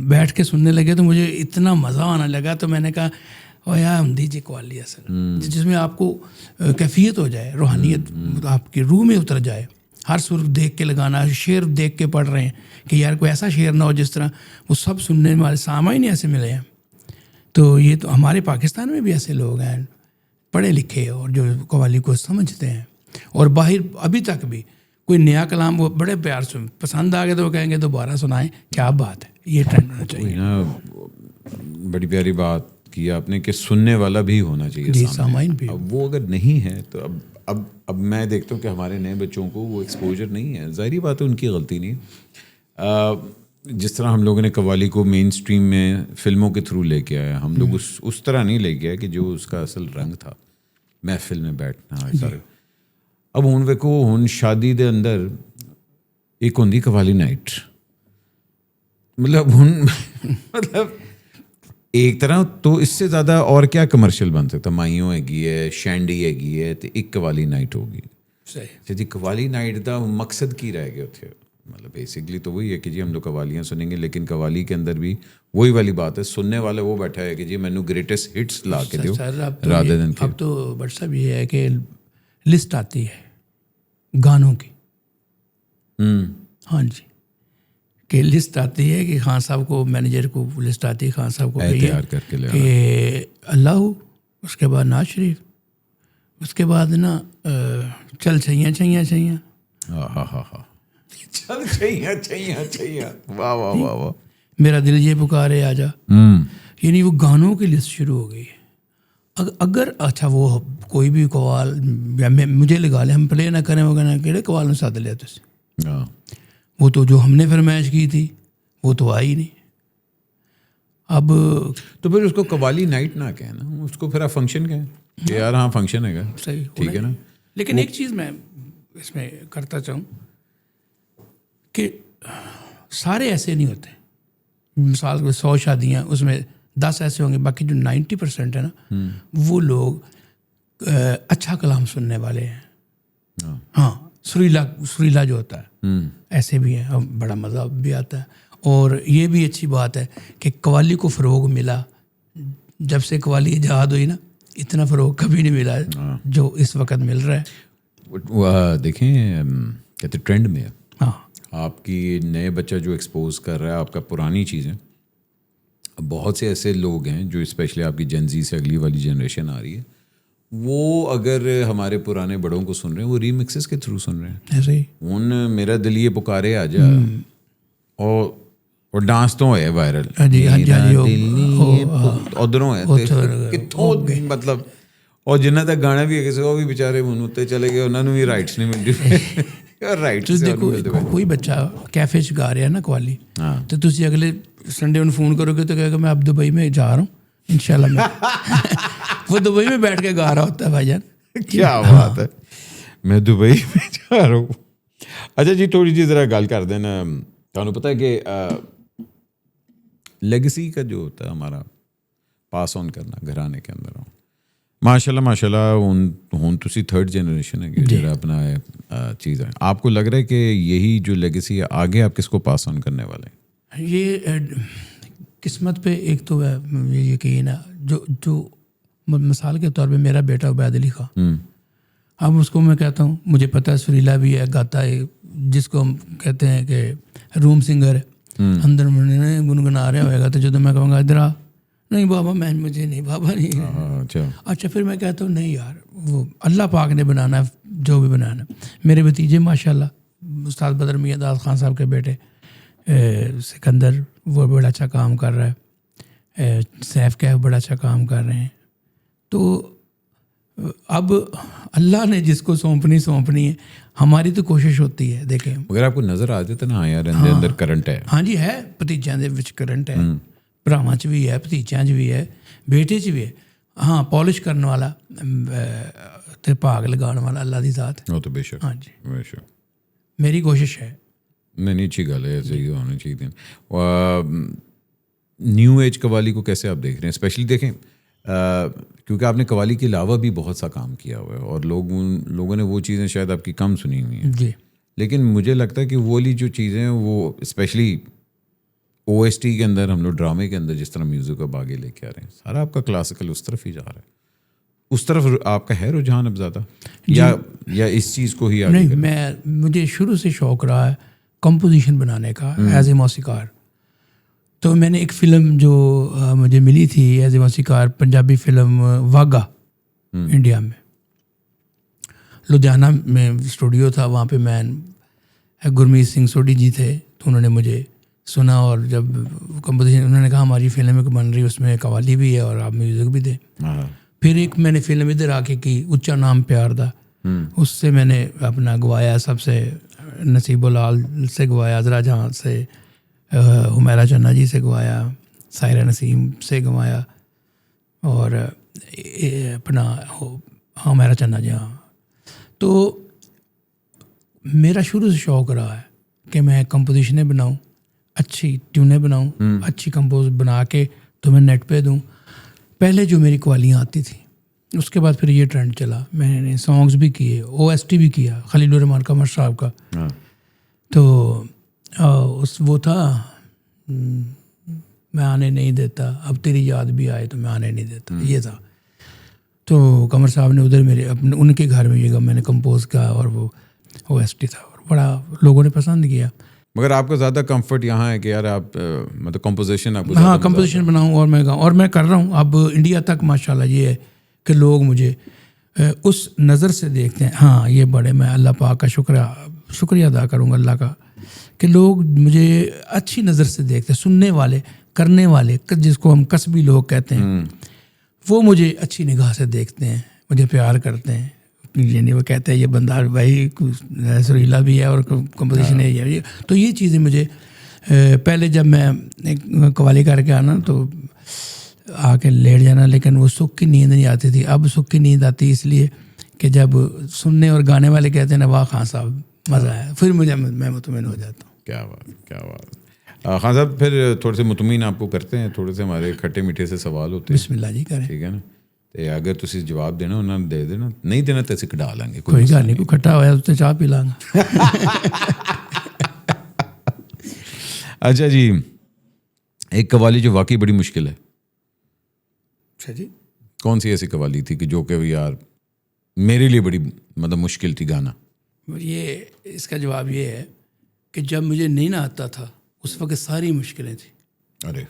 بیٹھ کے سننے لگے تو مجھے اتنا مزہ آنے لگا. تو میں نے کہا او یا ہم دیجیے قوالی اصل جس میں آپ کو کیفیت ہو جائے، روحانیت آپ کی روح میں اتر جائے. ہر سر دیکھ کے لگانا، شعر دیکھ کے پڑھ رہے ہیں کہ یار کوئی ایسا شعر نہ ہو جس طرح وہ سب سننے والے سامعین نہیں ایسے ملے ہیں. تو یہ تو ہمارے پاکستان میں بھی ایسے لوگ ہیں پڑھے لکھے اور جو قوالی کو سمجھتے ہیں. اور باہر ابھی تک بھی کوئی نیا کلام وہ بڑے پیار سے پسند آ گئے تو وہ کہیں گے دوبارہ سنائیں. کیا بات ہے، یہ ٹرینڈ ہونا چاہیے. بڑی پیاری بات کی آپ نے کہ سننے والا بھی ہونا چاہیے سامعین بھی. اب وہ اگر نہیں ہے تو اب میں دیکھتا ہوں کہ ہمارے نئے بچوں کو وہ ایکسپوجر نہیں ہے. ظاہری بات ہے ان کی غلطی نہیں. جس طرح ہم لوگوں نے قوالی کو مین اسٹریم میں فلموں کے تھرو لے کے آیا، ہم لوگ اس طرح نہیں لے کے آئے کہ جو اس کا اصل رنگ تھا محفل میں بیٹھنا سارے. اب ہوں ویکو ہوں شادی دے اندر ایک ہوندی قوالی نائٹ، مطلب ایک طرح تو اس سے زیادہ اور کیا کمرشل بن سکتا. مائیوں ہیگی ہے، شینڈی ہیگی ہے، تو ایک قوالی نائٹ ہوگی. صحیح جی قوالی نائٹ دا مقصد کی رہ گیا اتنے. مطلب بیسکلی تو وہی ہے کہ جی ہم لوگ قوالیاں سنیں گے، لیکن قوالی کے اندر بھی وہی والی بات ہے، سننے والا وہ بیٹھا ہے کہ جی مینو گریٹسٹ ہٹس لا کے دو رادر دین. اب تو بٹ صاحب یہ ہے کہ لسٹ آتی ہے گانوں کی. ہاں جی، کہ لسٹ آتی ہے کہ خان صاحب کو، مینیجر کو لسٹ آتی ہے، خان صاحب کو تیار کر کے لے کہ اللہ، اس کے بعد ناز شریف، اس کے بعد نا چل چھیاں چھیاں چھیاں، چل چھیاں واہ واہ واہ واہ، میرا دل یہ پکارے آ جا. یعنی وہ گانوں کی لسٹ شروع ہو گئی ہے. اگر اچھا وہ کوئی بھی قوال مجھے لگا لے، ہم پلے نہ کریں، وہ کہنا کہڑے قوال میں ساتھ لیا تو وہ تو جو ہم نے فرمائش کی تھی وہ تو آئی نہیں. اب تو پھر اس کو قوالی نائٹ نہ کہنا، اس کو پھر آپ فنکشن کہیں کہ یار ہاں فنکشن ہے گا. صحیح ٹھیک ہے نا. لیکن ایک چیز میں اس میں کرتا چاہوں کہ سارے ایسے نہیں ہوتے. مثال کے 100 شادیاں، اس میں 10 ایسے ہوں گے، باقی جو 90% ہے نا وہ لوگ اچھا کلام سننے والے ہیں. ہاں سریلا جو ہوتا ہے ایسے بھی ہیں، بڑا مزہ بھی آتا ہے. اور یہ بھی اچھی بات ہے کہ قوالی کو فروغ ملا. جب سے قوالی ایجاد ہوئی نا، اتنا فروغ کبھی نہیں ملا ہے جو اس وقت مل رہا ہے. دیکھیں کہتے ٹرینڈ میں ہے. ہاں، آپ کی نئے بچہ جو ایکسپوز کر رہا ہے آپ کا پرانی چیزیں. بہت سے ایسے لوگ ہیں جو اسپیشلی آپ کی جنزی سے اگلی والی جنریشن آ رہی ہے، وہ اگر ہمارے پرانے بڑوں کو سن رہے ہیں وہ ریمکسز کے تھرو سن رہے ہیں. ایسے ہی ان میرا دل یہ پکارے آ جا، اور ڈانس تو ہے وائرل ادھروں ہے کتوں، مطلب. اور جنہ تک گانا بھی ہے کسی وہ بھی بیچارے منوتے چلے گئے، انہوں نے بھی رائٹس نہیں ملتے. رائٹس دیکھو کوئی بچہ کیفے چ گا رہا ہے نا قوالی، تو تسی اگلے سنڈے انہوں فون کرو گے تو کہے گا میں اب دبئی میں جا رہا ہوں انشاءاللہ. میں وہ دبئی میں بیٹھ کے گا رہا ہوتا ہے بھائی جان. کیا بات ہے، میں دبئی میں جا رہا ہوں. اچھا جی تھوڑی جی ذرا گل کر دینا. تمہیں پتہ ہے کہ لیگسی کا جو ہوتا ہے ہمارا پاس آن کرنا گھرانے کے اندر، ماشاء اللہ ہوں تسی 3rd جنریشن ہے جڑا اپنا چیز ہے. آپ کو لگ رہا ہے کہ یہی جو لیگسی ہے آگے آپ کس کو پاس آن کرنے والے ہیں؟ یہ قسمت پہ ایک تو ہے، یہ یقین ہے. جو مثال کے طور پہ میرا بیٹا عبید علی خان، اب اس کو میں کہتا ہوں، مجھے پتہ ہے سریلا بھی ہے، گاتا ہے، جس کو ہم کہتے ہیں کہ روم سنگر ہے، اندر گنگنا رہا ہوئے گا تو جب میں کہوں گا ادھر آ، نہیں بابا میں مجھے نہیں، بابا نہیں. اچھا پھر میں کہتا ہوں نہیں یار، وہ اللہ پاک نے بنانا ہے جو بھی بنانا ہے. میرے بھتیجے ماشاءاللہ استاد بدر میاں داد خان صاحب کے بیٹے سکندر، وہ بڑا اچھا کام کر رہا ہے. سیف کیف بڑا اچھا کام کر رہے ہیں. تو اب اللہ نے جس کو سونپنی ہے. ہماری تو کوشش ہوتی ہے. دیکھیں اگر آپ کو نظر آ جاتا نا یار اندر کرنٹ ہے. ہاں جی ہے، بھتیجیاں دے وچ کرنٹ ہے، بھراواں چ بھی ہے، بھتیجیاں چ بھی ہے، بیٹے چ بھی ہے. ہاں پالش کرنے والا تے بھاگ لگانے والا اللہ دی ذات. وہ تو بے شک. ہاں جی بے شک میری کوشش ہے. نہیں اچھی گل ہے، ایسے ہی ہونا چاہیے. نیو ایج قوالی کو کیسے آپ دیکھ رہے ہیں؟ اسپیشلی دیکھیں کیونکہ آپ نے قوالی کے علاوہ بھی بہت سا کام کیا ہوا ہے اور لوگوں نے وہ چیزیں شاید آپ کی کم سنی ہوئی ہیں جی. لیکن مجھے لگتا ہے کہ وہ والی جو چیزیں ہیں وہ اسپیشلی او ایس ٹی کے اندر ہم لوگ ڈرامے کے اندر جس طرح میوزک اب آگے لے کے آ رہے ہیں سارا آپ کا کلاسیکل اس طرف ہی جا رہا ہے. اس طرف آپ کا ہے رجحان اب زیادہ یا اس چیز کو ہی آگے؟ نہیں, مجھے شروع سے شوق رہا ہے کمپوزیشن بنانے کا ایز اے موسیقار. تو میں نے ایک فلم جو مجھے ملی تھی ایز اے موسیقار, پنجابی فلم واگا انڈیا میں, لدھیانہ میں اسٹوڈیو تھا, وہاں پہ میں گرمیت سنگھ سوڈی جی تھے, تو انہوں نے مجھے سنا اور جب کمپوزیشن انہوں نے کہا ہماری فلم ایک بن رہی ہے اس میں قوالی بھی ہے اور آپ میوزک بھی دیں. پھر ایک میں نے فلم ادھر آ کے کی اچا نام پیار دا, اس سے میں نے اپنا گوایا, سب سے نصیب العال سے گوایا, عذرا جہاں سے, حمیرہ چنہ جی سے گوایا, سائرہ نسیم سے گوایا اور اپنا حمیرہ چنہ جی. ہاں, تو میرا شروع سے شوق رہا ہے کہ میں کمپوزیشنیں بناؤں, اچھی ٹیونیں بناؤں, اچھی کمپوز بنا کے تو میں نیٹ پہ دوں. پہلے جو میری قوالیاں آتی تھیں, اس کے بعد پھر یہ ٹرینڈ چلا, میں نے سانگس بھی کیے, او ایس ٹی بھی کیا خلیل الرحمان قمر صاحب کا. تو وہ تھا میں آنے نہیں دیتا, اب تیری یاد بھی آئے تو میں آنے نہیں دیتا, یہ تھا. تو قمر صاحب نے ادھر میرے اپنے ان کے گھر میں یہ میں نے کمپوز کیا اور وہ او ایس ٹی تھا اور بڑا لوگوں نے پسند کیا. مگر آپ کا زیادہ کمفرٹ یہاں ہے کہ یار آپ مطلب کمپوزیشن آپ؟ ہاں, کمپوزیشن بناؤں اور میں گاؤں, اور میں کر رہا ہوں اب انڈیا تک. ماشاءاللہ یہ ہے کہ لوگ مجھے اس نظر سے دیکھتے ہیں. ہاں, یہ بڑے میں اللہ پاک کا شکریہ ادا کروں گا اللہ کا کہ لوگ مجھے اچھی نظر سے دیکھتے ہیں. سننے والے, کرنے والے, جس کو ہم کسبی لوگ کہتے ہیں, وہ مجھے اچھی نگاہ سے دیکھتے ہیں, مجھے پیار کرتے ہیں. یعنی وہ کہتے ہیں یہ بندہ بھائی سریلا بھی ہے اور کمپوزیشن ہے یہ. تو یہ چیزیں مجھے پہلے جب میں قوالی کر کے آنا تو آ کے لیٹ جانا, لیکن وہ سکھ کی نیند نہیں آتی تھی. اب سکھ کی نیند آتی اس لیے کہ جب سننے اور گانے والے کہتے ہیں نا واہ خان صاحب مزہ آیا, پھر میں مطمئن ہو جاتا ہوں. کیا بات, کیا بات. خان صاحب پھر تھوڑے سے مطمئن آپ کو کرتے ہیں, تھوڑے سے ہمارے کھٹے میٹھے سے سوال ہوتے ہیں. بسم اللہ جی کریں. ٹھیک ہے نا, اگر تسی جواب دینا انہوں نے دے دینا, نہیں دینا تو اسے کٹا لیں گے. کوئی گل نہیں, کوئی کھٹا ہوا تو چاہ پی لاں گا. اچھا جی, ایک قوالی جو واقعی بڑی مشکل ہے. اچھا جی, کون سی ایسی قوالی تھی کہ جو کہ یار میرے لیے بڑی مطلب مشکل تھی گانا؟ یہ اس کا جواب یہ ہے کہ جب مجھے نہیں نہ آتا تھا اس وقت ساری مشکلیں تھیں. ارے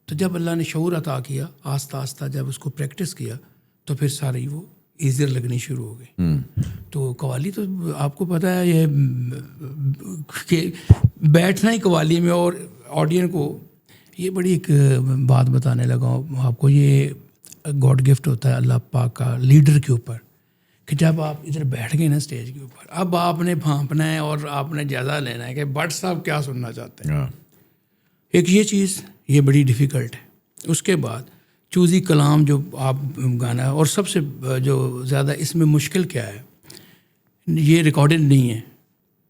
تو جب اللہ نے شعور عطا کیا, آہستہ آہستہ جب اس کو پریکٹس کیا تو پھر ساری وہ ایزیئر لگنی شروع ہو گئی. تو قوالی تو آپ کو پتہ ہے یہ کہ بیٹھنا ہی قوالی میں اور آڈینس کو, یہ بڑی ایک بات بتانے لگا ہوں آپ کو. یہ گاڈ گفٹ ہوتا ہے اللہ پاک کا لیڈر کے اوپر کہ جب آپ ادھر بیٹھ گئے نا اسٹیج کے اوپر, اب آپ نے بھانپنا ہے اور آپ نے جائزہ لینا ہے کہ بٹ صاحب کیا سننا چاہتے ہیں. ایک یہ چیز یہ بڑی ڈیفیکلٹ ہے. اس کے بعد چوزی کلام جو آپ گانا ہے, اور سب سے جو زیادہ اس میں مشکل کیا ہے, یہ ریکارڈڈ نہیں ہے,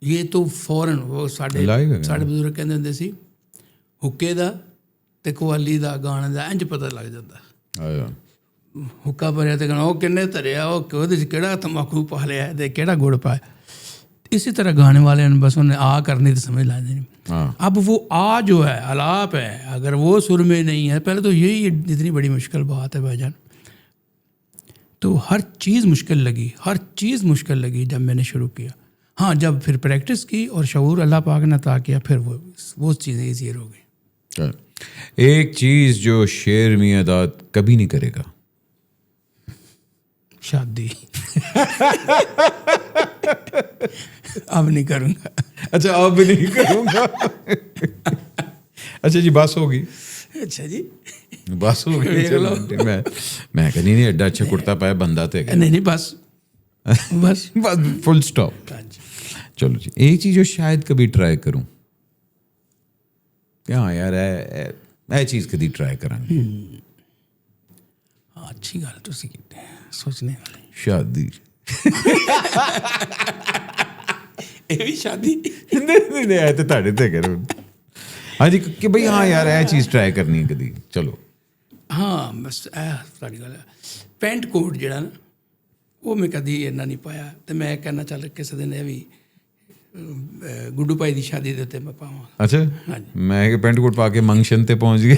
یہ تو فوراً وہ ساڑھے بزرگ کہتے ہوں سی حکے دا تے قوالی دا گانے دا انج پتہ لگ جاتا. حکا بھریا تے گانا وہ کنے تریا, وہ کہڑا تمباکو پا لیا ہے, کہڑا گڑ پایا. اسی طرح گانے والے نے بس انہیں آ کرنی تو سمجھ لا دینی. اب وہ آ جو ہے الاپ ہے, اگر وہ سر میں نہیں ہے, پہلے تو یہی اتنی بڑی مشکل بات ہے بھائی جان. تو ہر چیز مشکل لگی, ہر چیز مشکل لگی جب میں نے شروع کیا. ہاں, جب پھر پریکٹس کی اور شعور اللہ پاک نے عطا کیا, پھر وہ چیزیں ایزیئر ہو گئی. ایک چیز جو شیر میاں داد کبھی نہیں کرے گا؟ شادی. اب نہیں کروں گا. اچھا, اب نہیں کروں گا. اچھا جی, بس ہوگی. اچھا جی, بس ہوگی. میں کہ نہیں ایڈا اچھا کرتا پایا بندہ تھے. نہیں بس بس فل اسٹاپ. چلو جی, ایک چیز جو شاید کبھی ٹرائی کروں. ہاں یار اے چیز کدی ٹرائی کریں گے. اچھی گل تو سوچنے والے. شادی. یہ بھی شادی نہیں آئے تو تھے کرو. ہاں جی کہ بھائی ہاں یار یہ چیز ٹرائی کرنی ہے کدی چلو. ہاں بس ساری گل پینٹ کوٹ جڑا نا وہ میں کدی اینا نہیں پایا تو میں کہنا چل کسی دن یہ بھی گڈو بھائی کی شادی دے تے میں پاواں. اچھا میں کہ پینٹ کوٹ پا کے منگشن تے پہنچ گئے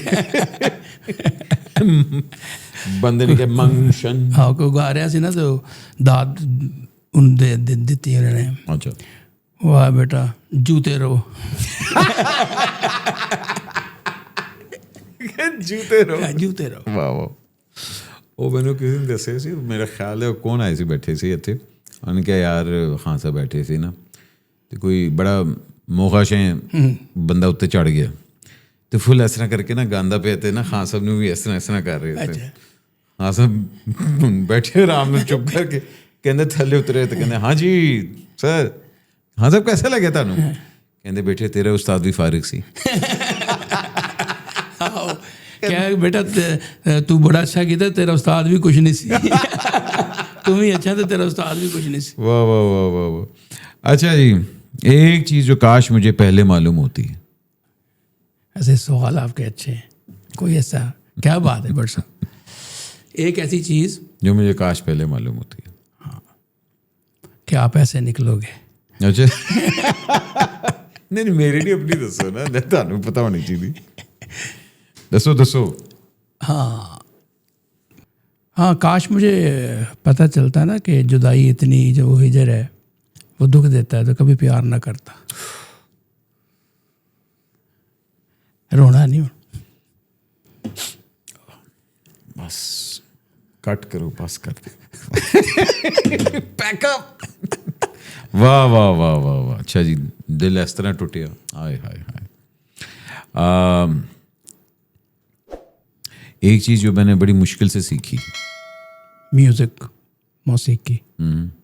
بندے نے کہ منگشن ہاں کوئی گا رہا سی نا تو داد ان دیتی انہوں نے. اچھا واہ بیٹا جوتے رہو جوتے رہو جوتے رہو. واہ واہ. وہ میں نے کسی نے دسے سی میرا خیال ہے کون آئے سی بیٹھے سی اتنے انہوں نے کہا یار خان صاحب بیٹھے سی نا تو کوئی بڑا موقع شیں بندہ اتنے چڑھ گیا تو فل اس طرح کر کے نا گاندہ پہ تھے نا خان صاحب نے بھی اس طرح کر رہے تھے. خان صاحب بیٹھے آرام میں چپ کر کے کہندے تھلے اترے تو کہندے ہاں جی سر. خان صاحب کیسا لگے تھانوں کہندے بیٹھے تیرا استاد بھی فارغ سی. کیا بیٹا تو بڑا اچھا کیا تیرا استاد بھی کچھ نہیں سی تم ہی اچھا تو تیرا استاد بھی کچھ نہیں سی. واہ واہ واہ واہ واہ. اچھا جی ایک چیز جو کاش مجھے پہلے معلوم ہوتی. ایسے سوال آپ کے اچھے ہیں. کوئی ایسا کیا بات ہے بٹ صاحب ایک ایسی چیز جو مجھے کاش پہلے معلوم ہوتی ہے. ہاں کہ آپ ایسے نکلو گے. اچھا نہیں میرے لیے اپنی دسو نا تمہیں پتا ہونی چاہیے. دسو دسو. ہاں ہاں کاش مجھے پتہ چلتا نا کہ جدائی اتنی جو ہجر ہے وہ دکھ دیتا ہے تو کبھی پیار نہ کرتا. رونا نہیں ہو بس کٹ کرو بس کر دے پیک اپ. واہ واہ واہ واہ واہ. اچھا جی دل اس طرح ٹوٹیا. ہائے ہائے ہائے. ایک چیز جو میں نے بڑی مشکل سے سیکھی میوزک موسیقی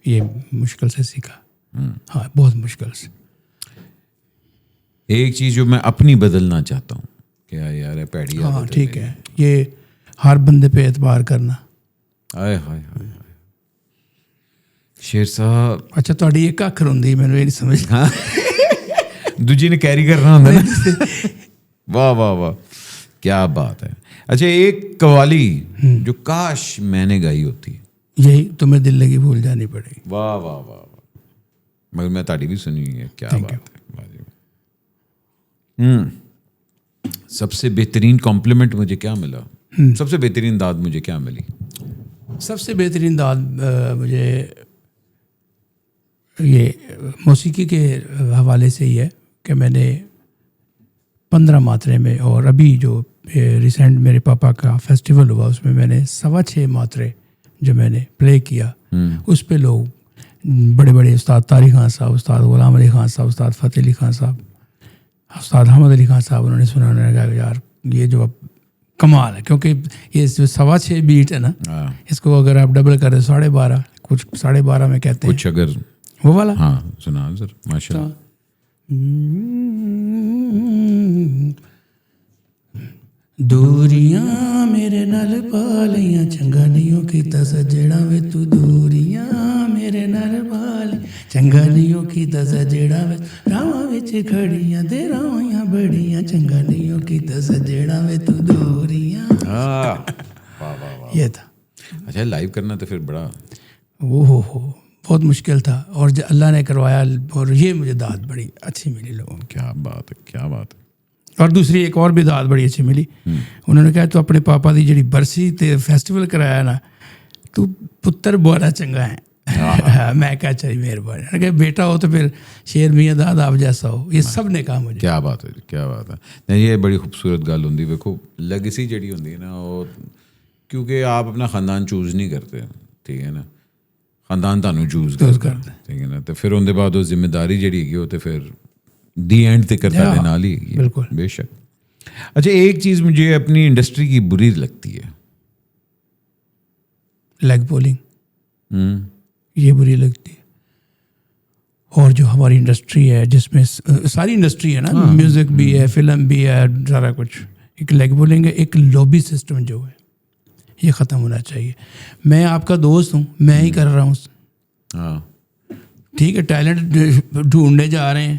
یہ مشکل سے سیکھا. ہاں بہت مشکل سے. ایک چیز جو میں اپنی بدلنا چاہتا ہوں کہ یار پیڑی. ہاں ٹھیک ہے یہ ہر بندے پہ اعتبار کرنا. ہائے ہائے ہائے شیر صاحب. اچھا تھوڑی ایک اکھر ہوندی میں یہ نہیں سمجھ. ہاں دوجی نے کیری کرنا ہوتا نا. واہ واہ واہ کیا بات ہے. اچھا ایک قوالی جو کاش میں نے گائی ہوتی. یہی تمہیں دل لگی بھول جانی پڑے گی. واہ واہ واہ واہ. مگر میں تاڑی بھی سنی ہے. کیا بات ہے. سب سے بہترین کمپلیمنٹ مجھے کیا ملا. سب سے بہترین داد مجھے کیا ملی. سب سے بہترین داد مجھے یہ موسیقی کے حوالے سے ہی ہے کہ میں نے 15 ماترے میں اور ابھی جو ریسنٹ میرے پاپا کا فیسٹیول ہوا اس میں نے 6.25 ماترے جو میں نے پلے کیا اس پہ لوگ بڑے بڑے استاد طارق خان صاحب, استاد غلام علی خان صاحب, استاد فتح علی خان صاحب, استاد احمد علی خان صاحب انہوں نے سنا. انہوں نے کہا یار یہ جو اب کمال ہے کیونکہ یہ جو 6.25 بیٹ ہے نا اس کو اگر آپ ڈبل کریں 12.5 کچھ 12.5 میں کہتے ہیں کچھ اگر وہ والا. ہاں سنا سر ماشاء اللہ. دوریاں میرے نال پا لیاں چنگا نہیں کیتا سجڑا وے تو دوریاں میرے نال پا لی چنگا نہیں کیتا سجڑا وے راواں وچ کھڑیاں تے راواں بڑیاں چنگا نہیں کیتا سجڑا وے تو دوریاں. یہ تھا. اچھا لائیو کرنا تو پھر بڑا وہ ہو بہت مشکل تھا اور اللہ نے کروایا اور یہ مجھے داد بڑی اچھی ملی لوگوں کی. کیا بات ہے کیا بات ہے. اور دوسری ایک اور بھی داد بڑی اچھی ملی. انہوں نے کہا تو اپنے پاپا دی جڑی برسی تے فیسٹیول کرایا نا تو پتر بڑا چنگا ہے. میں کہا چاہیے مہربانی کہ بیٹا ہو تو پھر شیر میاں داد آپ جیسا ہو. یہ سب نے کہا مجھے. کیا بات ہے کیا بات ہے. نہیں یہ بڑی خوبصورت گل ہوندی. دیکھو لیگیسی جڑی ہوندی ہے نا وہ کیونکہ آپ اپنا خاندان چوز نہیں کرتے ٹھیک ہے نا خاندان تانوں چوز کرتا ٹھیک ہے نا تو پھر ان دے بعد وہ ذمہ داری جڑی ہے وہ تو پھر دی اینڈ تے کرتا ہے نال ہی. بالکل بے شک. اچھا ایک چیز مجھے اپنی انڈسٹری کی بری لگتی ہے لیگ پولنگ. یہ بری لگتی ہے. اور جو ہماری انڈسٹری ہے جس میں ساری انڈسٹری ہے نا میوزک بھی ہے فلم بھی ہے سارا کچھ ایک لیگ پولنگ ہے. ایک لوبی سسٹم جو ہے یہ ختم ہونا چاہیے. میں آپ کا دوست ہوں میں ہی کر رہا ہوں ٹھیک ہے. ٹیلنٹ ڈھونڈنے جا رہے ہیں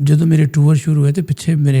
ਜਦੋਂ ਮੇਰੇ ਟੂਰ ਸ਼ੁਰੂ ਹੋਏ ਤੇ ਪਿੱਛੇ ਮੇਰੇ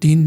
3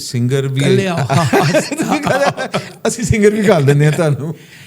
ਸਿੰਗਰ ਵੀ ਅਸੀਂ ਸਿੰਗਰ ਵੀ ਘਾਲ ਦਿੰਦੇ ਆ ਤੁਹਾਨੂੰ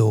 2,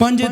5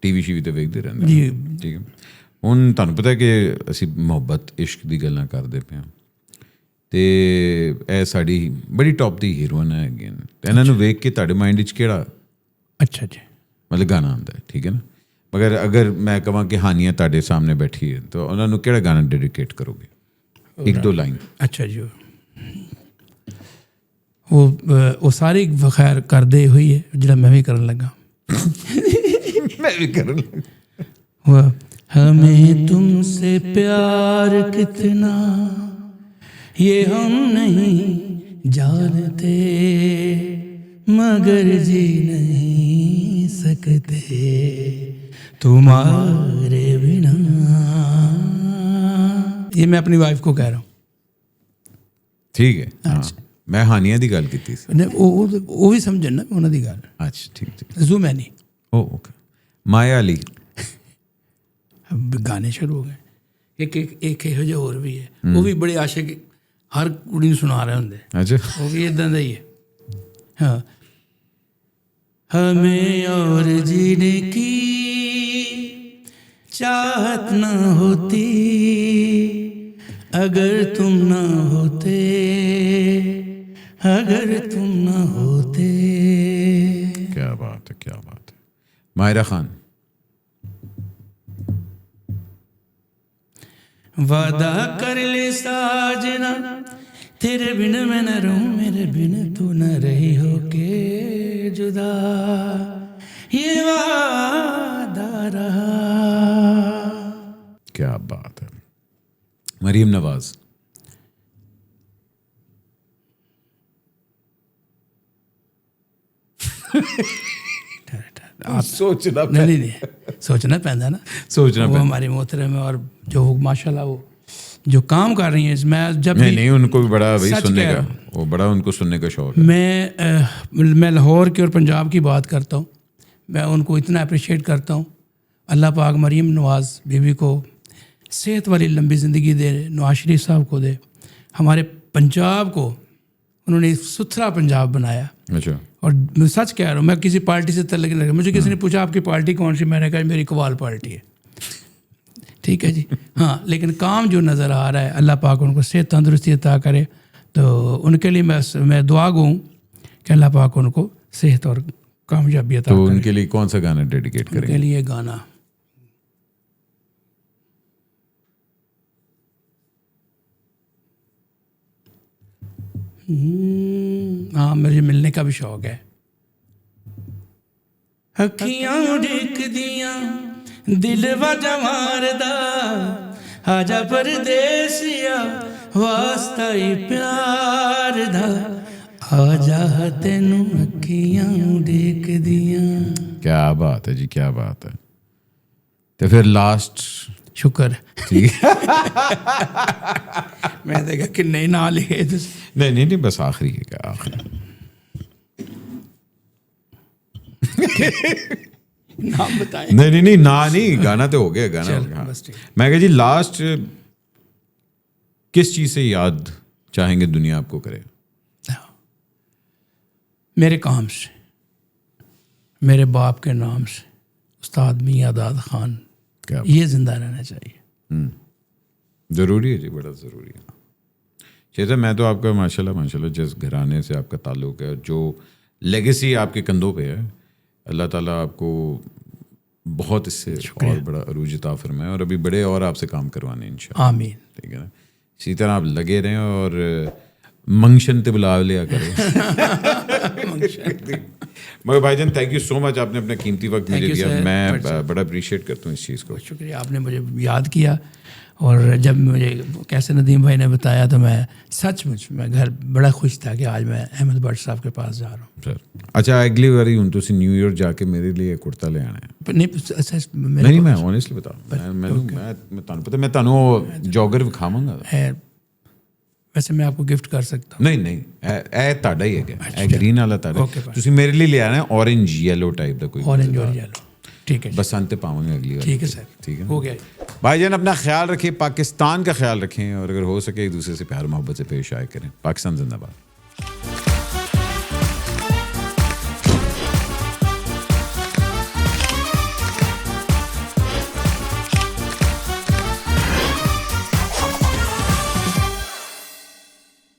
ਟੀਵੀ ਸ਼ੀਵੀ ਤੇ ਵੇਖਦੇ ਰਹਿੰਦੇ ਜੀ। ਠੀਕ ਹੈ। ਹੁਣ ਤੁਹਾਨੂੰ ਪਤਾ ਕਿ ਅਸੀਂ ਮੁਹੱਬਤ ਇਸ਼ਕ ਦੀ ਗੱਲਾਂ ਕਰਦੇ ਪਏ ਹਾਂ ਤੇ ਇਹ ਸਾਡੀ ਬੜੀ ਟੌਪ ਦੀ ਹੀਰੋਇਨ ਹੈਗੀ ਤੇ ਇਹਨਾਂ ਨੂੰ ਵੇਖ ਕੇ ਤੁਹਾਡੇ ਮਾਈਂਡ ਵਿੱਚ ਕਿਹੜਾ ਅੱਛਾ ਜੀ ਮਤਲਬ ਗਾਣਾ ਆਉਂਦਾ ਹੈ? ਠੀਕ ਹੈ ਨਾ, ਮਗਰ ਅਗਰ ਮੈਂ ਕਹਾਂ ਕਿ ਹਾਨੀਆਂ ਤੁਹਾਡੇ ਸਾਹਮਣੇ ਬੈਠੀ ਹੈ ਤਾਂ ਉਹਨਾਂ ਨੂੰ ਕਿਹੜਾ ਗਾਣਾ ਡੈਡੀਕੇਟ ਕਰੋਗੇ? ਇੱਕ ਦੋ ਲਾਈਨ। ਅੱਛਾ ਜੀ, ਉਹ ਸਾਰੀ ਖੈਰ ਕਰਦੇ ਹੋਈ ਹੈ ਜਿਹੜਾ ਮੈਂ ਵੀ ਕਰਨ ਲੱਗਾ। میں بھی کروں ہمیں تم سے پیار کتنا یہ ہم نہیں جانتے مگر جی نہیں سکتے تمہارے بنا. یہ میں اپنی وائف کو کہہ رہا ہوں. ٹھیک ہے. میں ہانیہ دی گل کیتی سی. وہ بھی سمجھن نا انہاں دی گل. اچھا ٹھیک ٹھیک. زو میں نہیں. اوکے. مایا علی گانے شروع ہو گئے. ایک یہو جہا اور بھی ہے, وہ بھی بڑے عاشق ہر کڑی نوں سنا رہے ہوندے. اچھا وہ بھی اداں دا ہی ہے. ہاں ہمیں اور جینے کی چاہت نہ ہوتی اگر تم نہ ہوتے, اگر تم نہ ہوتے. کیا بات ہے, کیا بات ہے. ماہرہ خان. وعدہ کر لے ساجنا تیرے بن میں نہ رہوں, میرے بن تو نہ رہی ہو کے جدا, یہ وعدہ رہا. کیا بات ہے. مریم نواز. سوچنا نہیں سوچنا پہنتا نا, سوچنا وہ ہماری محترم ہے اور جو ماشاء اللہ وہ جو کام کر رہی ہیں. میں جب نہیں ان کو بھی بڑا وہی سننے کا, وہ بڑا ان کو سننے کا شوق ہے. میں لاہور کی اور پنجاب کی بات کرتا ہوں, میں ان کو اتنا اپریشیٹ کرتا ہوں. اللہ پاک مریم نواز بیوی کو صحت والی لمبی زندگی دے, نواز شریف صاحب کو دے. ہمارے پنجاب کو انہوں نے ستھرا پنجاب بنایا. اچھا. اور میں سچ کہہ رہا ہوں, میں کسی پارٹی سے تعلق نہیں رکھا. مجھے کسی نے پوچھا آپ کی پارٹی کون سی, میں نے کہا میری قوال پارٹی ہے. ٹھیک ہے جی. ہاں لیکن کام جو نظر آ رہا ہے, اللہ پاک ان کو صحت تندرستی عطا کرے. تو ان کے لیے میں دعا گو ہوں کہ اللہ پاک ان کو صحت اور کامیابی عطا کرے. تو ان کے لیے کون سا گانا ڈیڈیکیٹ کریں؟ ان کے لیے گانا ہاں مجھے ملنے کا بھی شوق ہے. اکھیاں ڈک دیاں دل وجہ ماردا آجا پردیسیا واسطہ ہی پیار دا, آجا تینوں اکھیاں ڈک دیاں. کیا بات ہے جی, کیا بات ہے. تو پھر لاسٹ شکر ٹھیک میں دیکھا کہ نہیں نہ لکھے. نہیں بس آخری ہے. کیا آخری نام بتائیں. نہیں گانا تو ہو گیا, گانا ہو گیا. میں کہا جی لاسٹ کس چیز سے یاد چاہیں گے دنیا آپ کو کرے؟ میرے کام سے, میرے باپ کے نام سے, استاد میاں داد خان, یہ زندہ رہنا چاہیے. ضروری ہے جی, بڑا ضروری ہے. چیزا میں تو آپ کا ماشاءاللہ جس گھرانے سے آپ کا تعلق ہے, جو لیگیسی آپ کے کندھوں پہ ہے, اللہ تعالیٰ آپ کو بہت اس سے اور بڑا عروج عطا فرمائے, اور ابھی بڑے اور آپ سے کام کروانے انشاءاللہ. آمین. ٹھیک ہے نا, اسی طرح آپ لگے رہیں اور منگشن تے بلا لیا کریں. مگر بھائی جان تھینک یو سو مچ, آپ نے اپنا قیمتی وقت مجھے دیا, میں بڑا اپریشیٹ کرتا ہوں اس چیز کو. شکریہ, آپ نے مجھے یاد کیا. اور جب مجھے کیسے ندیم بھائی نے بتایا تو میں سچ مچ میں گھر بڑا خوش تھا کہ آج میں احمد بٹ صاحب کے پاس جا رہا ہوں. سر اچھا اگلی باری ہوں تسی نیو ایئر جا کے میرے لیے کرتا لے آنا ہے. نہیں میں آنیسٹلی بتاؤں, میں پتا میں تانوں جوگر وکھاواں گا. ویسے میں آپ کو گفٹ کر سکتا ہوں. نہیں اے تاڑا ہی ہے, اے گرین والا تاڑا. تسی میرے لیے لے آنا ہے اورنج یلو ٹائپ دا کوئی. اورنج اور یلو. ٹھیک ہے, بسنت پاؤں گے اگلی بار. ٹھیک ہے سر, ٹھیک ہے. ہو گیا. بھائی جان اپنا خیال رکھیں, پاکستان کا خیال رکھیں, اور اگر ہو سکے ایک دوسرے سے پیار محبت سے پیش آئے کریں. پاکستان زندہ باد.